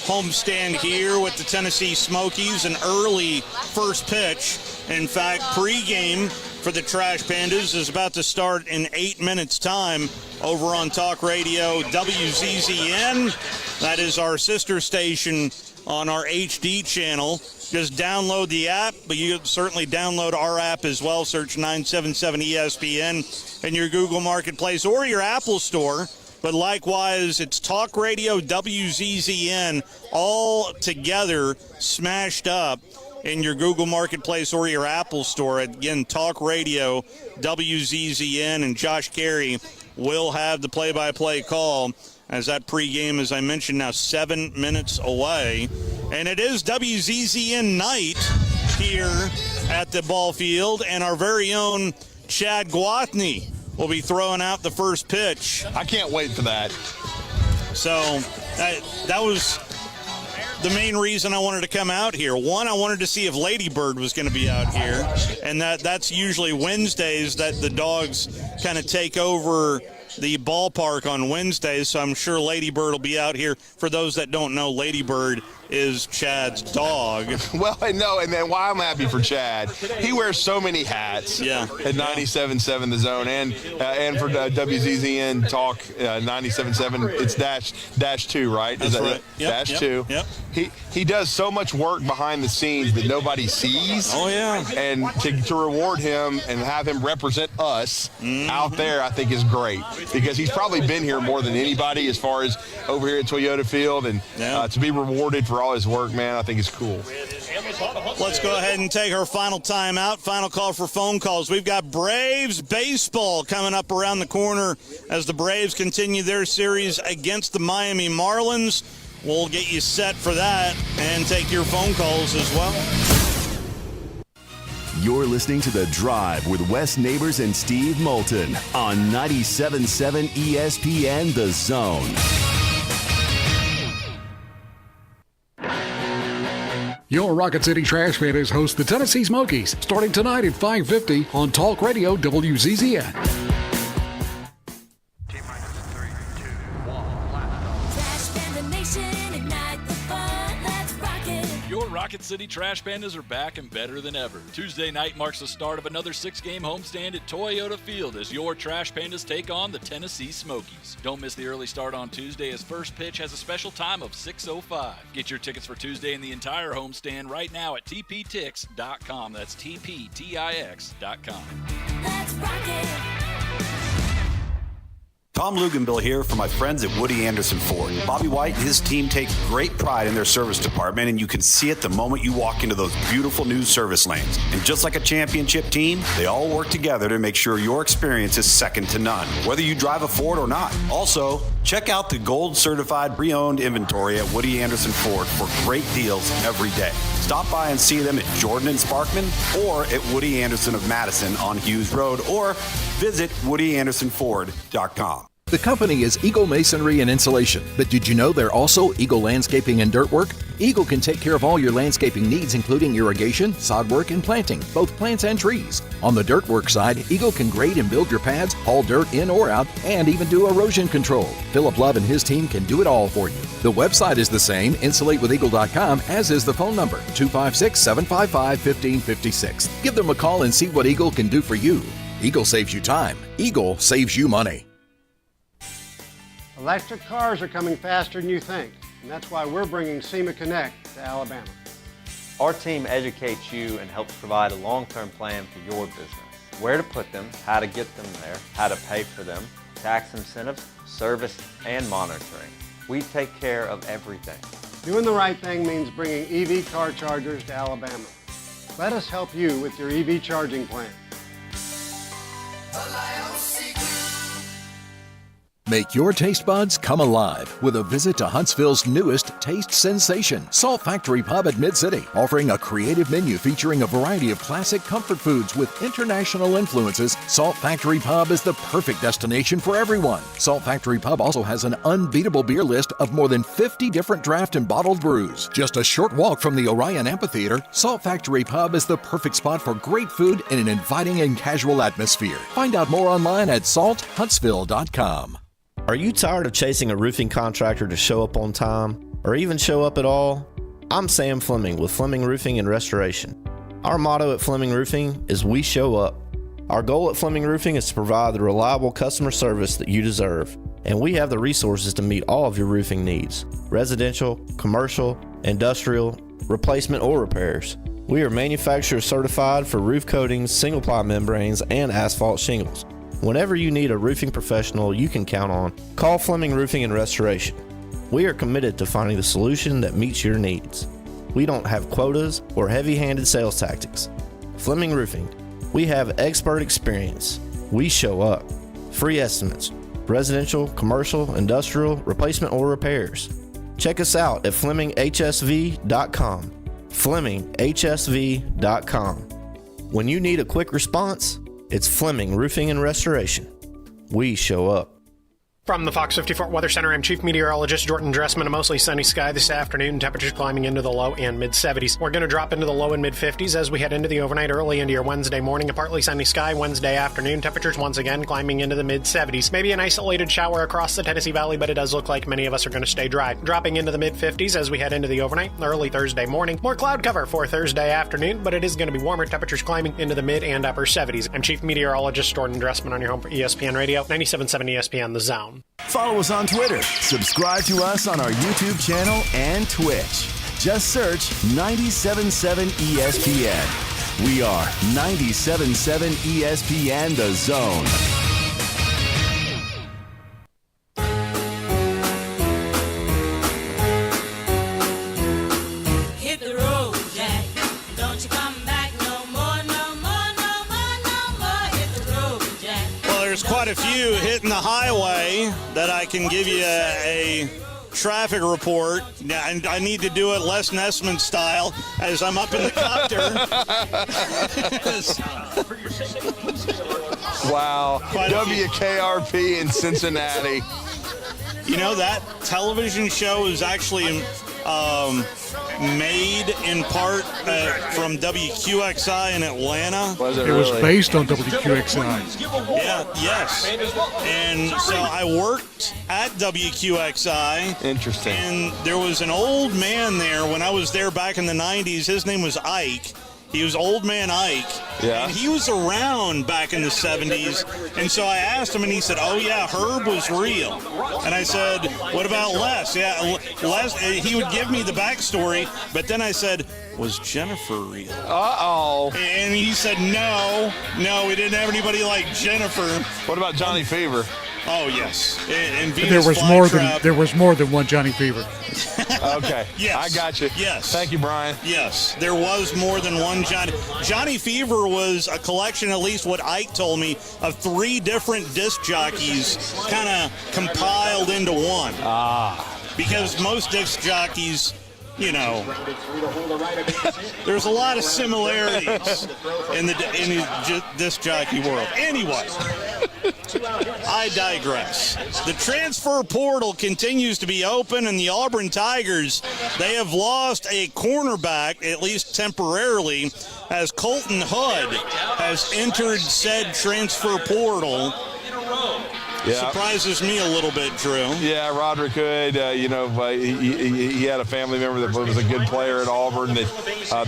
homestand here with the Tennessee Smokies. An early first pitch. In fact, pregame for the Trash Pandas is about to start in 8 minutes' time over on Talk Radio WZZN. That is our sister station on our HD channel. Just download the app, but you can certainly download our app as well. Search 977 ESPN in your Google Marketplace or your Apple Store. But likewise, it's Talk Radio WZZN all together, smashed up in your Google Marketplace or your Apple Store. Again, Talk Radio WZZN, and Josh Carey will have the play-by-play call as that pregame, as I mentioned, now 7 minutes away. And it is WZZN night here at the ball field, and our very own Chad Guatney will be throwing out the first pitch. I can't wait for that. So that was the main reason I wanted to come out here. One, I wanted to see if Lady Bird was going to be out here, and that's usually Wednesdays that the dogs kind of take over the ballpark on Wednesdays, so I'm sure Lady Bird will be out here. For those that don't know, Lady Bird is Chad's dog. Well, I know, and then why I'm happy for Chad. He wears so many hats. Yeah. At 97.7 The Zone, and for WZZN Talk 97.7, it's dash 2, right? That's right. Dash 2. Yep. He does so much work behind the scenes that nobody sees. Oh, yeah. And to reward him and have him represent us out there, I think is great, because he's probably been here more than anybody as far as over here at Toyota Field, and to be rewarded for all his work, man, I think is cool. Let's go ahead and take our final timeout. Final call for phone calls. We've got Braves baseball coming up around the corner as the Braves continue their series against the Miami Marlins. We'll get you set for that and take your phone calls as well. You're listening to The Drive with Wes Neighbors and Steve Moulton on 97.7 ESPN The Zone. Your Rocket City Trash Pandas host the Tennessee Smokies, starting tonight at 5:50 on Talk Radio WZZN. Your Rocket City Trash Pandas are back and better than ever. Tuesday night marks the start of another 6-game homestand at Toyota Field as your Trash Pandas take on the Tennessee Smokies. Don't miss the early start on Tuesday as first pitch has a special time of 6:05. Get your tickets for Tuesday and the entire homestand right now at tptix.com. That's tptix.com. Let's rock it. Tom Luganbill here for my friends at Woody Anderson Ford. Bobby White and his team take great pride in their service department, and you can see it the moment you walk into those beautiful new service lanes. And just like a championship team, they all work together to make sure your experience is second to none, whether you drive a Ford or not. Also, check out the gold-certified pre-owned inventory at Woody Anderson Ford for great deals every day. Stop by and see them at Jordan and Sparkman or at Woody Anderson of Madison on Hughes Road, or visit WoodyAndersonFord.com. The company is Eagle Masonry and Insulation, but did you know they're also Eagle Landscaping and Dirt Work? Eagle can take care of all your landscaping needs, including irrigation, sod work, and planting, both plants and trees. On the dirt work side, Eagle can grade and build your pads, haul dirt in or out, and even do erosion control. Philip Love and his team can do it all for you. The website is the same, insulatewitheagle.com, as is the phone number, 256-755-1556. Give them a call and see what Eagle can do for you. Eagle saves you time. Eagle saves you money. Electric cars are coming faster than you think, and that's why we're bringing SEMA Connect to Alabama. Our team educates you and helps provide a long-term plan for your business. Where to put them, how to get them there, how to pay for them, tax incentives, service, and monitoring. We take care of everything. Doing the right thing means bringing EV car chargers to Alabama. Let us help you with your EV charging plan. Make your taste buds come alive with a visit to Huntsville's newest taste sensation, Salt Factory Pub at Mid-City, offering a creative menu featuring a variety of classic comfort foods with international influences. Salt Factory Pub is the perfect destination for everyone. Salt Factory Pub also has an unbeatable beer list of more than 50 different draft and bottled brews. Just a short walk from the Orion Amphitheater, Salt Factory Pub is the perfect spot for great food in an inviting and casual atmosphere. Find out more online at salthuntsville.com. Are you tired of chasing a roofing contractor to show up on time, or even show up at all? I'm Sam Fleming with Fleming Roofing and Restoration. Our motto at Fleming Roofing is we show up. Our goal at Fleming Roofing is to provide the reliable customer service that you deserve, and we have the resources to meet all of your roofing needs: residential, commercial, industrial, replacement, or repairs. We are manufacturer certified for roof coatings, single-ply membranes, and asphalt shingles. Whenever you need a roofing professional you can count on, call Fleming Roofing and Restoration. We are committed to finding the solution that meets your needs. We don't have quotas or heavy-handed sales tactics. Fleming Roofing, we have expert experience. We show up. Free estimates, residential, commercial, industrial, replacement, or repairs. Check us out at FlemingHSV.com. FlemingHSV.com. When you need a quick response, it's Fleming Roofing and Restoration. We show up. From the Fox 54 Weather Center, I'm Chief Meteorologist Jordan Dressman. A mostly sunny sky this afternoon. Temperatures climbing into the low and mid-70s. We're going to drop into the low and mid-50s as we head into the overnight, early into your Wednesday morning. A partly sunny sky Wednesday afternoon. Temperatures once again climbing into the mid-70s. Maybe an isolated shower across the Tennessee Valley, but it does look like many of us are going to stay dry. Dropping into the mid-50s as we head into the overnight, early Thursday morning. More cloud cover for Thursday afternoon, but it is going to be warmer. Temperatures climbing into the mid and upper 70s. I'm Chief Meteorologist Jordan Dressman on your home for ESPN Radio, 97.7 ESPN The Zone. Follow us on Twitter. Subscribe to us on our YouTube channel and Twitch. Just search 97.7 ESPN. We are 97.7 ESPN The Zone. Hit the road, Jack. Don't you come back no more, no more, no more, no more. Hit the road, Jack. Well, there's quite a few hitting the highway that I can give you a traffic report. And I need to do it Les Nessman style as I'm up in the copter. Wow. WKRP in Cincinnati. You know, that television show is actually made in part from WQXI in Atlanta. It was based on WQXI. Yeah, yes. And so I worked at WQXI. Interesting. And there was an old man there when I was there back in the 90s. His name was Ike. He was Old Man Ike. Yeah. And he was around back in the 70s. And so I asked him, and he said, oh, yeah, Herb was real. And I said, what about Les? Yeah, Les, he would give me the backstory. But then I said, was Jennifer real? Uh-oh. And he said, no, we didn't have anybody like Jennifer. What about Johnny Fever? Oh, yes. And There was more than one Johnny Fever. Okay. Yes. I got you. Yes. Thank you, Brian. Yes. There was more than one Johnny. Johnny Fever was a collection, at least what Ike told me, of 3 different disc jockeys kind of compiled into one. Because most disc jockeys, you know, there's a lot of similarities in the disc jockey world. Anyway, I digress. The transfer portal continues to be open, and the Auburn Tigers, they have lost a cornerback, at least temporarily, as Colton Hood has entered said transfer portal. Yeah. Surprises me a little bit, Drew. Yeah, Roderick Hood, he had a family member that was a good player at Auburn that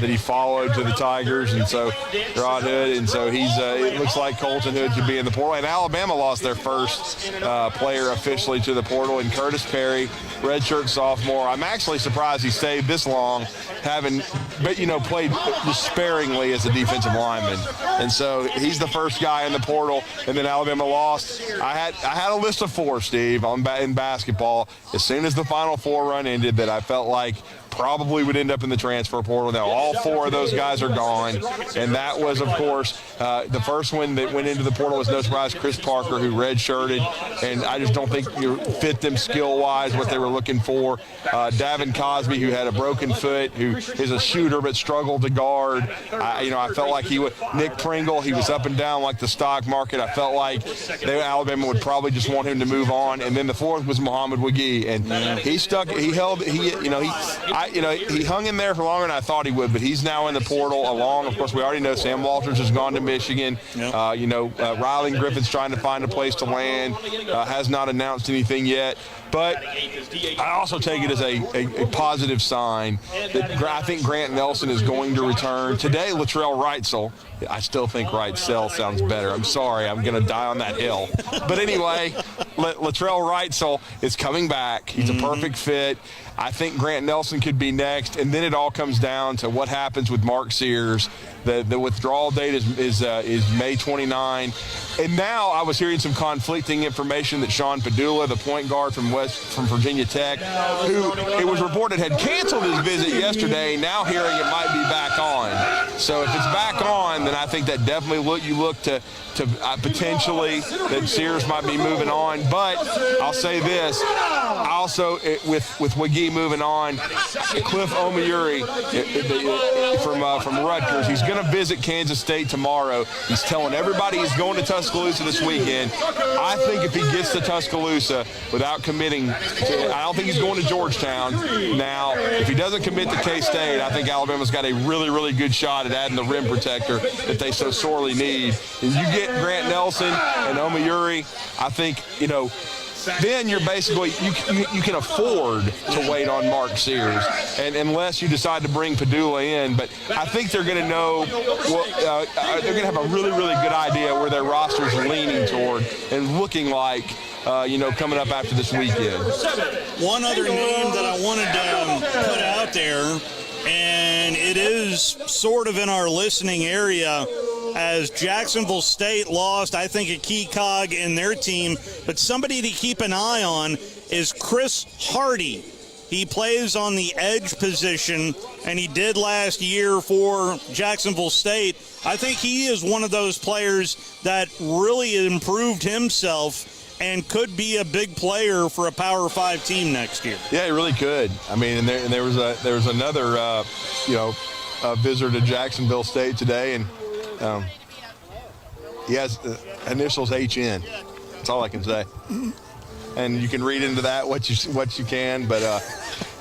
he followed to the Tigers, and so Rod Hood, and so it looks like Colton Hood should be in the portal. And Alabama lost their first player officially to the portal, and Curtis Perry, redshirt sophomore. I'm actually surprised he stayed this long, played just sparingly as a defensive lineman. And so he's the first guy in the portal, and then Alabama lost. I had a list of 4, Steve, in basketball. As soon as the Final Four run ended, that I felt like probably would end up in the transfer portal. Now, all 4 of those guys are gone, and that was, of course, the first one that went into the portal was, no surprise, Chris Parker, who redshirted, and I just don't think you fit them skill-wise what they were looking for. Davin Cosby, who had a broken foot, who is a shooter but struggled to guard. I felt like Nick Pringle, he was up and down like the stock market. I felt like Alabama would probably just want him to move on. And then the 4th was Muhammad Wagee, and he hung in there for longer than I thought he would, but he's now in the portal along. Of course, we already know Sam Walters has gone to Michigan. Yep. Riley Griffin's trying to find a place to land, has not announced anything yet. But I also take it as a positive sign that I think Grant Nelson is going to return. Today, Latrell Wrightsell, I still think Wrightsell sounds better. I'm sorry, I'm going to die on that hill. But anyway, Latrell Wrightsell is coming back. He's a perfect fit. I think Grant Nelson could be next, and then it all comes down to what happens with Mark Sears. The withdrawal date is May 29, and now I was hearing some conflicting information that Sean Padula, the point guard from Virginia Tech, who it was reported had canceled his visit yesterday, now hearing it might be back on. So if it's back on, then I think that definitely look to potentially that Sears might be moving on. But I'll say this, also with Wagee moving on, Cliff Omayuri from Rutgers, he's going to visit Kansas State tomorrow. He's telling everybody he's going to Tuscaloosa this weekend. I think if he gets to Tuscaloosa without committing, I don't think he's going to Georgetown. Now, if he doesn't commit to K-State, I think Alabama's got a really, really good shot at adding the rim protector that they so sorely need. And you get Grant Nelson and Omayuri, I think, then you're basically, you can afford to wait on Mark Sears, and unless you decide to bring Padula in. But I think they're going to know, they're going to have a really, really good idea where their rosters are leaning toward and looking like, coming up after this weekend. One other name that I wanted to put out there, and it is sort of in our listening area, as Jacksonville State lost, I think, a key cog in their team. But somebody to keep an eye on is Chris Hardy. He plays on the edge position, and he did last year for Jacksonville State. I think he is one of those players that really improved himself and could be a big player for a Power 5 team next year. Yeah, he really could. I mean, and there was another visitor to Jacksonville State today, and he has initials HN. That's all I can say. And you can read into that what you can, but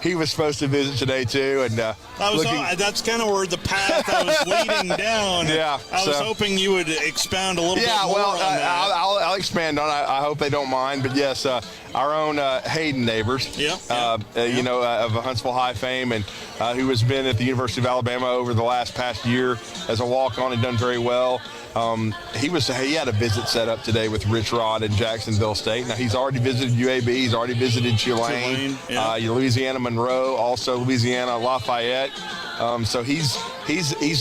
he was supposed to visit today too, and that's kind of where the path I was leading down. Yeah, I was hoping you would expound a little bit more on that. I'll expand on it. I hope they don't mind, but yes, our own Hayden Neighbors, of Huntsville High fame, and who has been at the University of Alabama over the past year as a walk-on and done very well. He had a visit set up today with Rich Rod in Jacksonville State. Now, he's already visited UAB. He's already visited Tulane, Louisiana Monroe, also Louisiana Lafayette. So he's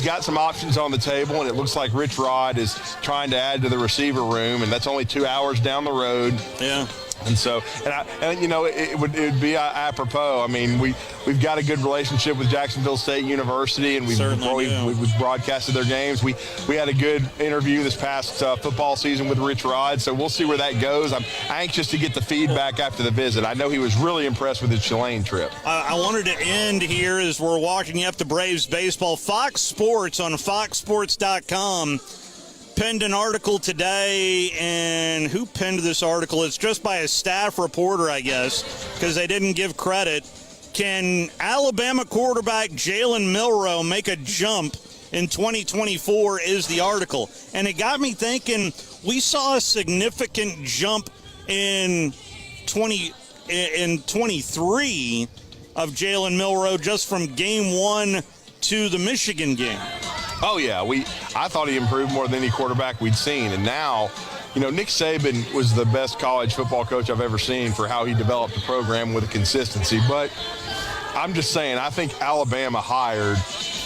got some options on the table, and it looks like Rich Rod is trying to add to the receiver room, and that's only 2 hours down the road. Yeah. And so, it would be apropos. I mean, we've got a good relationship with Jacksonville State University, and we've broadcasted their games. We had a good interview this past football season with Rich Rod, so we'll see where that goes. I'm anxious to get the feedback after the visit. I know he was really impressed with his Tulane trip. I wanted to end here as we're walking up to Braves baseball. Fox Sports on foxsports.com penned an article today, and who penned this article? It's just by a staff reporter, I guess, because they didn't give credit. Can Alabama quarterback Jalen Milroe make a jump in 2024 is the article. And it got me thinking, we saw a significant jump in 23 of Jalen Milroe just from game 1 to the Michigan game. Oh, yeah. I thought he improved more than any quarterback we'd seen. And now, Nick Saban was the best college football coach I've ever seen for how he developed the program with a consistency. But I'm just saying, I think Alabama hired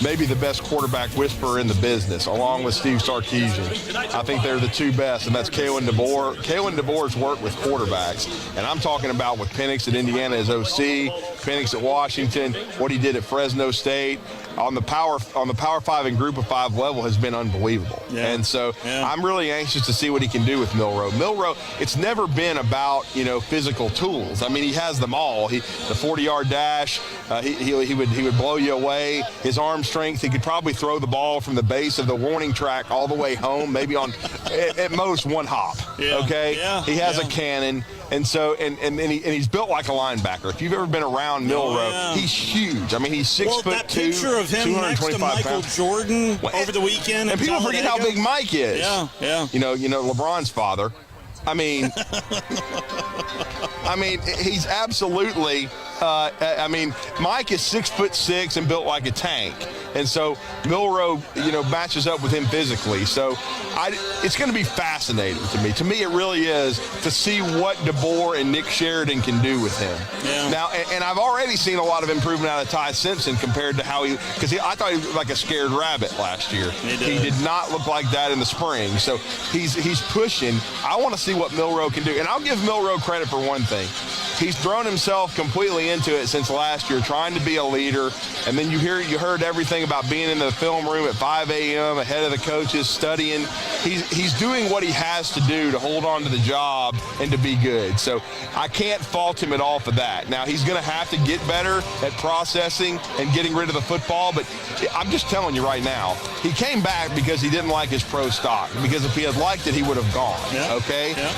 maybe the best quarterback whisperer in the business, along with Steve Sarkisian. I think they're the two best, and that's Kalen DeBoer. Kalen DeBoer's worked with quarterbacks, and I'm talking about with Penix at Indiana as OC, Penix at Washington, what he did at Fresno State. On the Power 5 and Group of 5 level has been unbelievable. Yeah. And so I'm really anxious to see what he can do with Milroe. Milroe, it's never been about, physical tools. I mean, he has them all. The 40-yard dash, he would blow you away. His arm strength, he could probably throw the ball from the base of the warning track all the way home, maybe on at most one hop. Yeah. Okay? Yeah. He has a cannon. And so, and he's built like a linebacker. If you've ever been around Milroe, he's huge. I mean, he's 6'2", that picture of him next to Michael Jordan over the weekend, and people forget how big Mike is. Yeah. LeBron's father. I mean, he's absolutely. Mike is 6'6" and built like a tank, and so Milroe, matches up with him physically. So, it's going to be fascinating to me. To me, it really is to see what DeBoer and Nick Sheridan can do with him. Yeah. Now, and I've already seen a lot of improvement out of Ty Simpson compared to how because I thought he was like a scared rabbit last year. He did not look like that in the spring. So he's pushing. I want to see what Milroe can do, and I'll give Milroe credit for one thing. He's thrown himself completely into it since last year, trying to be a leader. And then you heard everything about being in the film room at 5 a.m. ahead of the coaches, studying. He's doing what he has to do to hold on to the job and to be good. So I can't fault him at all for that. Now, he's going to have to get better at processing and getting rid of the football. But I'm just telling you right now, he came back because he didn't like his pro stock. Because if he had liked it, he would have gone. Yeah. Okay? Yeah.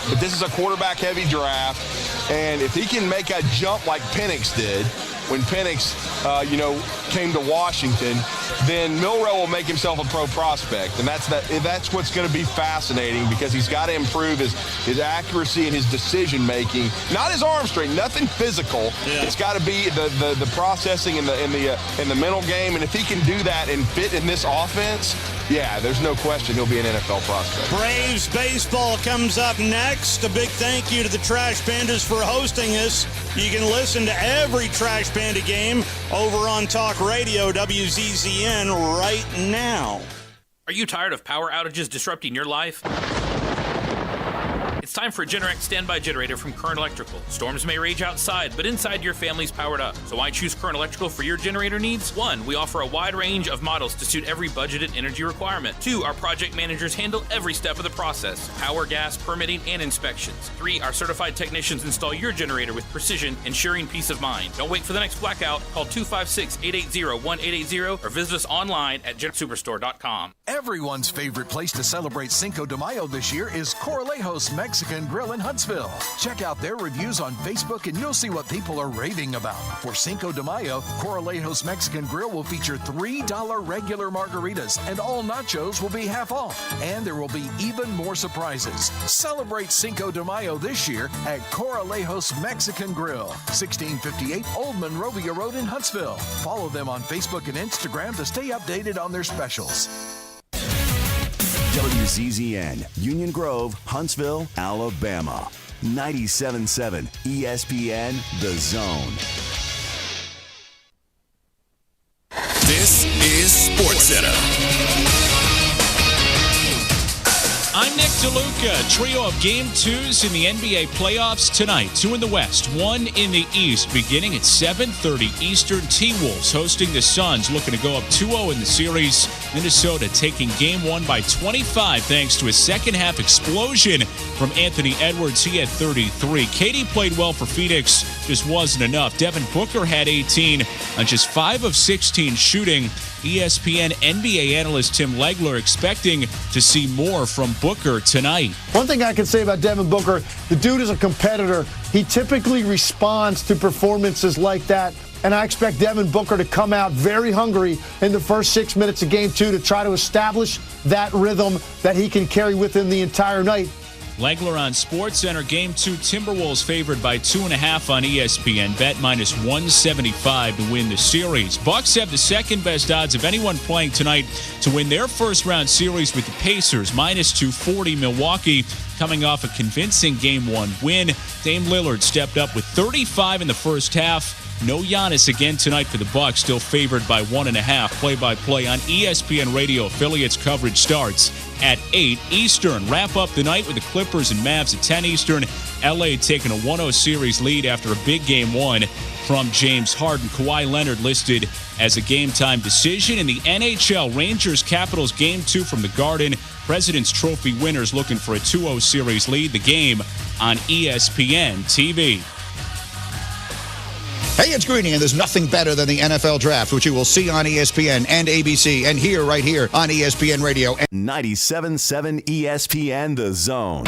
But this is a quarterback-heavy draft, and if he can make a jump like Penix did when Penix, came to Washington, then Milroe will make himself a pro prospect, and that's what's going to be fascinating because he's got to improve his accuracy and his decision-making, not his arm strength, nothing physical. Yeah. It's got to be the processing in the mental game, and if he can do that and fit in this offense, yeah, there's no question he'll be an NFL prospect. Braves baseball comes up next. A big thank you to the Trash Pandas for hosting us. You can listen to every Trash Panda game over on Talk Radio WZZN right now. Are you tired of power outages disrupting your life? It's time for a Generac standby generator from Current Electrical. Storms may rage outside, but inside your family's powered up. So why choose Current Electrical for your generator needs? 1, we offer a wide range of models to suit every budgeted energy requirement. 2, our project managers handle every step of the process: power, gas, permitting, and inspections. 3, our certified technicians install your generator with precision, ensuring peace of mind. Don't wait for the next blackout. Call 256-880-1880 or visit us online at GenSuperstore.com. Everyone's favorite place to celebrate Cinco de Mayo this year is Coralejos Mexican Grill in Huntsville. Check out their reviews on Facebook and you'll see what people are raving about. For Cinco de Mayo, Coralejos Mexican Grill will feature $3 regular margaritas and all nachos will be half off. And there will be even more surprises. Celebrate Cinco de Mayo this year at Coralejos Mexican Grill, 1658 Old Monrovia Road in Huntsville. Follow them on Facebook and Instagram to stay updated on their specials. WZZN, Union Grove, Huntsville, Alabama. 97.7 ESPN, The Zone. This is SportsCenter. I'm Nick DeLuca. Trio of Game 2s in the NBA playoffs tonight. 2 in the West, 1 in the East. Beginning at 7:30 Eastern, T-Wolves hosting the Suns, looking to go up 2-0 in the series. Minnesota taking Game 1 by 25 thanks to a second-half explosion from Anthony Edwards. He had 33. KD played well for Phoenix, just wasn't enough. Devin Booker had 18 on just 5 of 16 shooting. ESPN NBA analyst Tim Legler expecting to see more from Booker tonight. One thing I can say about Devin Booker, the dude is a competitor. He typically responds to performances like that, and I expect Devin Booker to come out very hungry in the first 6 minutes of Game 2 to try to establish that rhythm that he can carry with him the entire night. Legler on SportsCenter. Game 2, Timberwolves favored by 2.5 on ESPN. Bet minus 175 to win the series. Bucks have the second best odds of anyone playing tonight to win their first round series with the Pacers. Minus 240. Milwaukee coming off a convincing Game 1 win. Dame Lillard stepped up with 35 in the first half. No Giannis again tonight for the Bucks, still favored by 1.5. Play-by-play on ESPN Radio affiliates. Coverage starts at 8 Eastern. Wrap up the night with the Clippers and Mavs at 10 Eastern. LA taking a 1-0 series lead after a big Game 1 from James Harden. Kawhi Leonard listed as a game-time decision. In the NHL, Rangers-Capitals Game 2 from the Garden. President's Trophy winners looking for a 2-0 series lead. The game on ESPN TV. Hey, it's Greeny, and there's nothing better than the NFL Draft, which you will see on ESPN and ABC and hear right here on ESPN Radio. 97.7 ESPN, The Zone.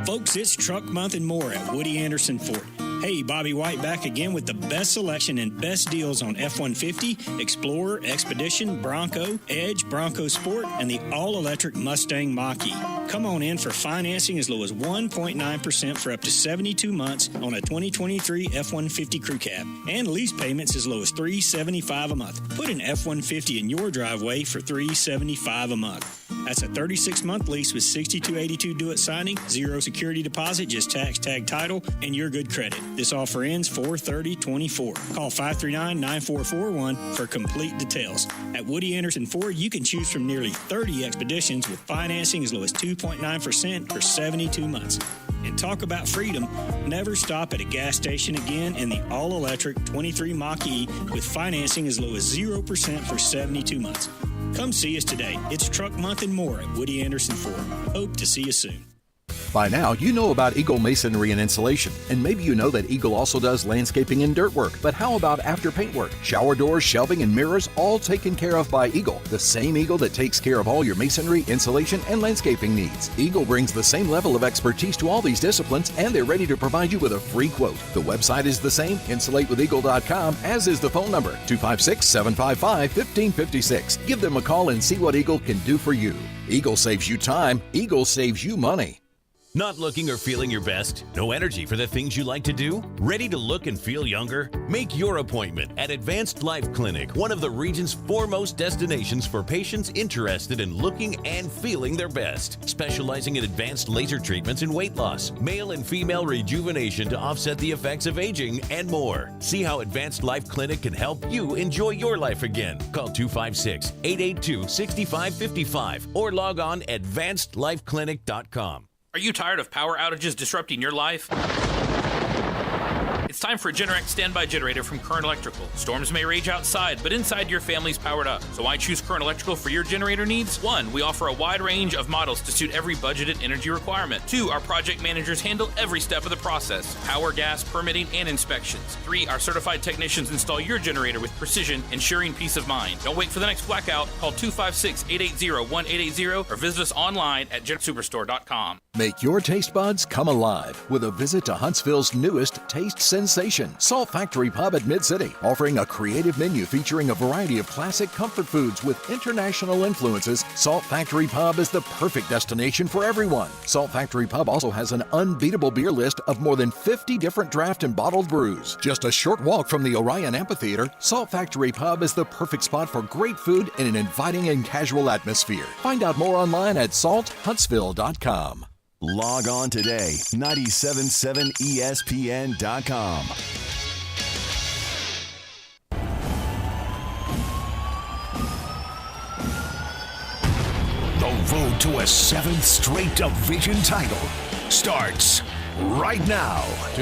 Folks, it's Truck Month and more at Woody Anderson Ford. Hey, Bobby White back again with the best selection and best deals on F-150, Explorer, Expedition, Bronco, Edge, Bronco Sport, and the all-electric Mustang Mach-E. Come on in for financing as low as 1.9% for up to 72 months on a 2023 F-150 Crew Cab, and lease payments as low as $375 a month. Put an F-150 in your driveway for $375 a month. That's a 36-month lease with $62.82 due at signing, 0 security deposit, just tax tag title, and your good credit. This offer ends 4/30/24. Call 539-9441 for complete details. At Woody Anderson Ford, you can choose from nearly 30 Expeditions with financing as low as 2.9% for 72 months. And talk about freedom, never stop at a gas station again in the all-electric 23 Mach-E with financing as low as 0% for 72 months. Come see us today. It's Truck Month and more at Woody Anderson Ford. Hope to see you soon. By now, you know about Eagle Masonry and Insulation, and maybe you know that Eagle also does landscaping and dirt work. But how about after paint work? Shower doors, shelving, and mirrors, all taken care of by Eagle, the same Eagle that takes care of all your masonry, insulation, and landscaping needs. Eagle brings the same level of expertise to all these disciplines, and they're ready to provide you with a free quote. The website is the same, insulatewitheagle.com, as is the phone number, 256-755-1556. Give them a call and see what Eagle can do for you. Eagle saves you time. Eagle saves you money. Not looking or feeling your best? No energy for the things you like to do? Ready to look and feel younger? Make your appointment at Advanced Life Clinic, one of the region's foremost destinations for patients interested in looking and feeling their best. Specializing in advanced laser treatments and weight loss, male and female rejuvenation to offset the effects of aging, and more. See how Advanced Life Clinic can help you enjoy your life again. Call 256-882-6555 or log on advancedlifeclinic.com. Are you tired of power outages disrupting your life? It's time for a Generac standby generator from Current Electrical. Storms may rage outside, but inside your family's powered up. So why choose Current Electrical for your generator needs? 1, we offer a wide range of models to suit every budgeted energy requirement. 2, our project managers handle every step of the process: power, gas, permitting, and inspections. 3, our certified technicians install your generator with precision, ensuring peace of mind. Don't wait for the next blackout. Call 256-880-1880 or visit us online at GenSuperstore.com. Make your taste buds come alive with a visit to Huntsville's newest taste sensation, Salt Factory Pub at Mid-City, offering a creative menu featuring a variety of classic comfort foods with international influences. Salt Factory Pub is the perfect destination for everyone. Salt Factory Pub also has an unbeatable beer list of more than 50 different draft and bottled brews. Just a short walk from the Orion Amphitheater, Salt Factory Pub is the perfect spot for great food in an inviting and casual atmosphere. Find out more online at salthuntsville.com. Log on today, 977ESPN.com. The road to a 7th straight division title starts right now. 2